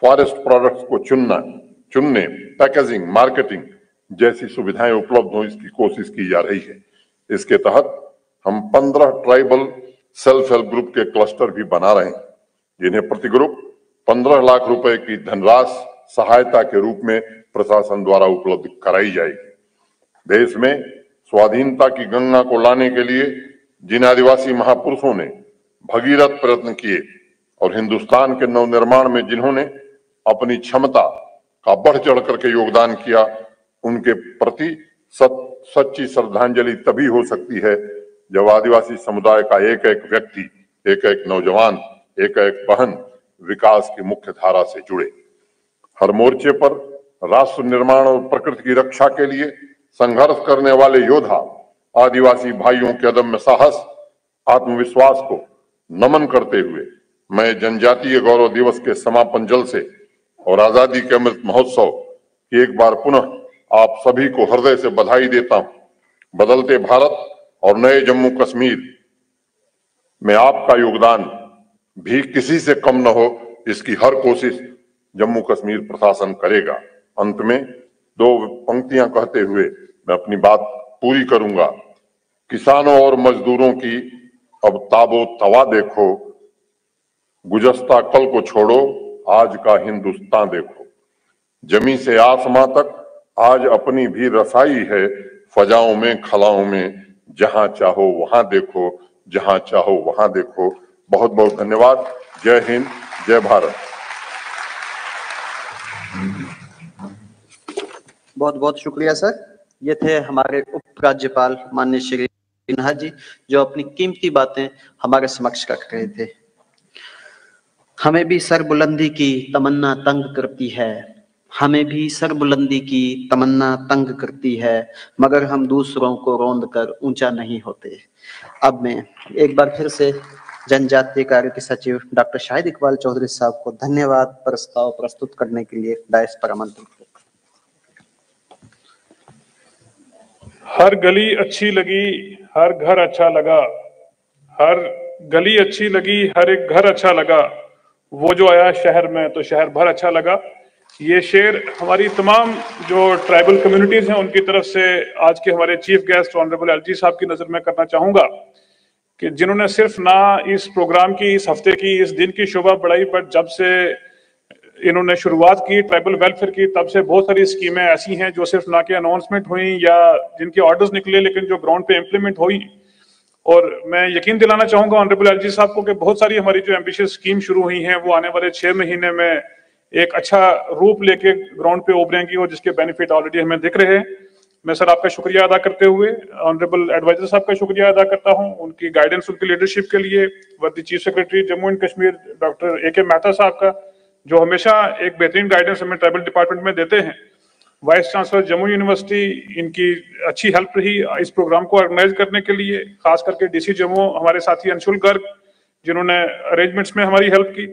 फॉरेस्ट प्रोडक्ट्स को चुनने, पैकेजिंग, मार्केटिंग जैसी सुविधाएं उपलब्ध हो, इसकी कोशिश की जा रही है। इसके तहत हम 15 ट्राइबल सेल्फ हेल्प ग्रुप के क्लस्टर भी बना रहे हैं, जिन्हें प्रति ग्रुप 15 लाख रुपए की धनराशि सहायता के रूप में प्रशासन द्वारा उपलब्ध कराई जाएगी। देश में स्वाधीनता की गंगा को लाने के लिए जिन आदिवासी महापुरुषों ने भगीरथ प्रयत्न किए और हिंदुस्तान के नवनिर्माण में जिन्होंने अपनी क्षमता का बढ़ चढ़ करके योगदान किया, उनके प्रति सच्ची श्रद्धांजलि तभी हो सकती है जब आदिवासी समुदाय का एक एक व्यक्ति, एक एक नौजवान, एक एक बहन विकास की मुख्य धारा से जुड़े। हर मोर्चे पर राष्ट्र निर्माण और प्रकृति की रक्षा के लिए संघर्ष करने वाले योद्धा आदिवासी भाइयों के अदम्य साहस, आत्मविश्वास को नमन करते हुए मैं जनजातीय गौरव दिवस के समापन जलसे और आजादी के अमृत महोत्सव की एक बार पुनः आप सभी को हृदय से बधाई देता हूं। बदलते भारत और नए जम्मू कश्मीर में आपका योगदान भी किसी से कम न हो, इसकी हर कोशिश जम्मू कश्मीर प्रशासन करेगा। अंत में 2 पंक्तियां कहते हुए मैं अपनी बात पूरी करूंगा। किसानों और मजदूरों की अब ताबो तवा देखो, गुजश्ता कल को छोड़ो, आज का हिंदुस्तान देखो। जमी से आसमां तक आज अपनी भी रसाई है, फजाओं में खलाओं में, जहां चाहो वहां देखो, जहां चाहो वहां देखो। बहुत बहुत धन्यवाद। जय हिंद, जय भारत। बहुत बहुत शुक्रिया सर। ये थे हमारे उपराज्यपाल माननीय श्री सिन्हा जी, जो अपनी कीमती बातें हमारे समक्ष रख रहे थे। हमें भी सरबुलंदी की तमन्ना तंग करती है, हमें भी सरबुलंदी की तमन्ना तंग करती है, मगर हम दूसरों को रौंद कर ऊंचा नहीं होते। अब मैं एक बार फिर से जनजातीय कार्य के सचिव डॉक्टर शाहिद इकबाल चौधरी साहब को धन्यवाद प्रस्ताव प्रस्तुत करने के लिए डायस पर आमंत्रित करता हूं। हर गली अच्छी लगी, हर घर अच्छा लगा, हर गली अच्छी लगी, हर एक घर अच्छा लगा, वो जो आया शहर में तो शहर भर अच्छा लगा। ये शेर हमारी तमाम जो ट्राइबल कम्युनिटीज हैं उनकी तरफ से आज के हमारे चीफ गेस्ट ऑनरेबल एलजी साहब की नजर में करना चाहूंगा कि जिन्होंने सिर्फ ना इस प्रोग्राम की, इस हफ्ते की, इस दिन की शोभा बढ़ाई, बट जब से इन्होंने शुरुआत की ट्राइबल वेलफेयर की, तब से बहुत सारी स्कीमें ऐसी हैं जो सिर्फ ना कि अनाउंसमेंट हुई या जिनके ऑर्डर्स निकले, लेकिन जो ग्राउंड पे इम्प्लीमेंट हुई। और मैं यकीन दिलाना चाहूंगा ऑनरेबल एलजी साहब को कि बहुत सारी हमारी जो एम्बिशियस स्कीम शुरू हुई हैं वो आने वाले 6 महीने में एक अच्छा रूप लेके ग्राउंड पे उभरेंगी और जिसके बेनिफिट ऑलरेडी हमें दिख रहे हैं। मैं सर आपका शुक्रिया अदा करते हुए ऑनरेबल एडवाइजर साहब का शुक्रिया अदा करता हूं, उनकी गाइडेंस, उनकी लीडरशिप के लिए। वर्दी chief secretary Jammu and Kashmir doctor AK Mehta साहब का, जो हमेशा एक बेहतरीन गाइडेंस हमें ट्राइबल डिपार्टमेंट में देते हैं। वाइस चांसलर जम्मू यूनिवर्सिटी, इनकी अच्छी हेल्प रही इस प्रोग्राम को ऑर्गेनाइज करने के लिए, खास करके DC जम्मू हमारे साथी अंशुल गर्ग, जिन्होंने अरेंजमेंट्स में हमारी हेल्प की।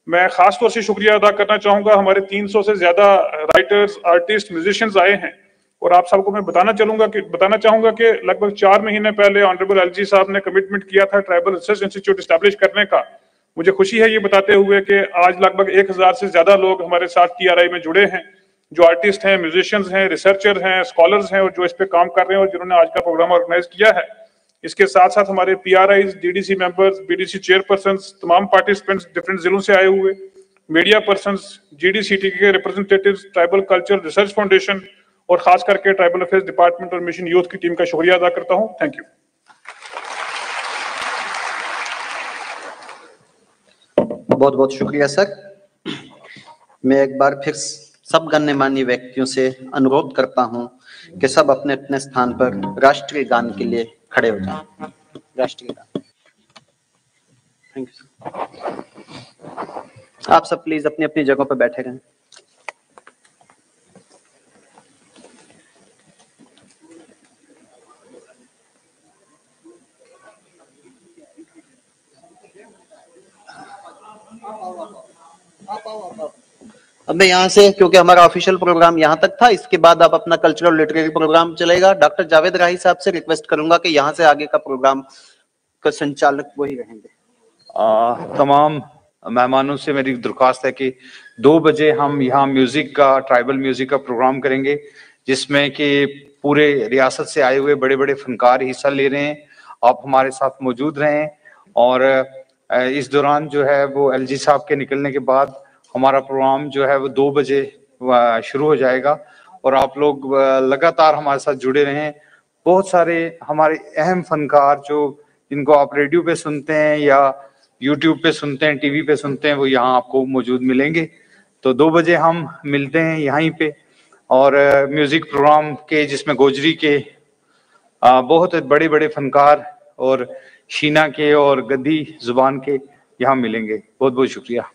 मैं खास तौर से शुक्रिया अदा करना चाहूंगा, हमारे 300 से ज्यादा राइटर्स, आर्टिस्ट, म्यूजिशियंस आए हैं। और आप सबको मैं बताना चाहूंगा कि लगभग 4 महीने पहले ऑनरेबल एलजी साहब ने कमिटमेंट किया था ट्राइबल रिसर्च इंस्टीट्यूट एस्टैब्लिश करने का। मुझे खुशी है ये बताते हुए कि आज लगभग 1000 से ज्यादा लोग हमारे साथ TRI में जुड़े हैं, जो आर्टिस्ट हैं, म्यूजिशियंस हैं, रिसर्चर हैं, स्कॉलर्स हैं और जो इस पे काम कर रहे हैं और जिन्होंने आज का प्रोग्राम ऑर्गेनाइज किया है। इसके साथ साथ हमारे PRIs, DDC members, BDC chairpersons, तमाम पार्टिसिपेंट्स डिफरेंट जिलों से आए हुए, मीडिया पर्सन्स, GDCT के representatives, tribal culture research foundation और खास करके ट्राइबल अफेयर्स डिपार्टमेंट और मिशन यूथ की टीम का शुक्रिया अदा करता हूं। Thank you. बहुत बहुत शुक्रिया सर। मैं एक बार फिर सब गणमान्य व्यक्तियों से अनुरोध करता हूं कि सब अपने अपने स्थान पर राष्ट्रीय गान के लिए खड़े हो जाएं। राष्ट्रीय गान। Thank you. आप सब प्लीज अपनी अपनी जगहों पर बैठे रहें। अब मैं यहाँ से, क्योंकि हमारा ऑफिशियल प्रोग्राम यहाँ तक था, इसके बाद अब अपना कल्चरल लिटरेरी प्रोग्राम चलेगा। डॉक्टर जावेद राही साहब से रिक्वेस्ट करूंगा कि यहाँ से आगे का प्रोग्राम का संचालक वही रहेंगे। तमाम मेहमानों से मेरी दरख्वास्त है कि 2 बजे हम यहाँ म्यूजिक का, ट्राइबल म्यूजिक का प्रोग्राम करेंगे, जिसमें कि पूरे रियासत से आए हुए बड़े बड़े फनकार हिस्सा ले रहे हैं। आप हमारे साथ मौजूद रहें और इस दौरान जो है वो एलजी साहब के निकलने के बाद हमारा प्रोग्राम जो है वो 2 बजे शुरू हो जाएगा और आप लोग लगातार हमारे साथ जुड़े रहें। बहुत सारे हमारे अहम फनकार जो जिनको आप रेडियो पे सुनते हैं या यूट्यूब पे सुनते हैं, टीवी पे सुनते हैं, वो यहाँ आपको मौजूद मिलेंगे। तो 2 बजे हम मिलते हैं यहीं पे और म्यूजिक प्रोग्राम के, जिसमें गोजरी के बहुत बड़े बड़े फनकार और शीना के और गद्दी जुबान के यहाँ मिलेंगे। बहुत बहुत शुक्रिया।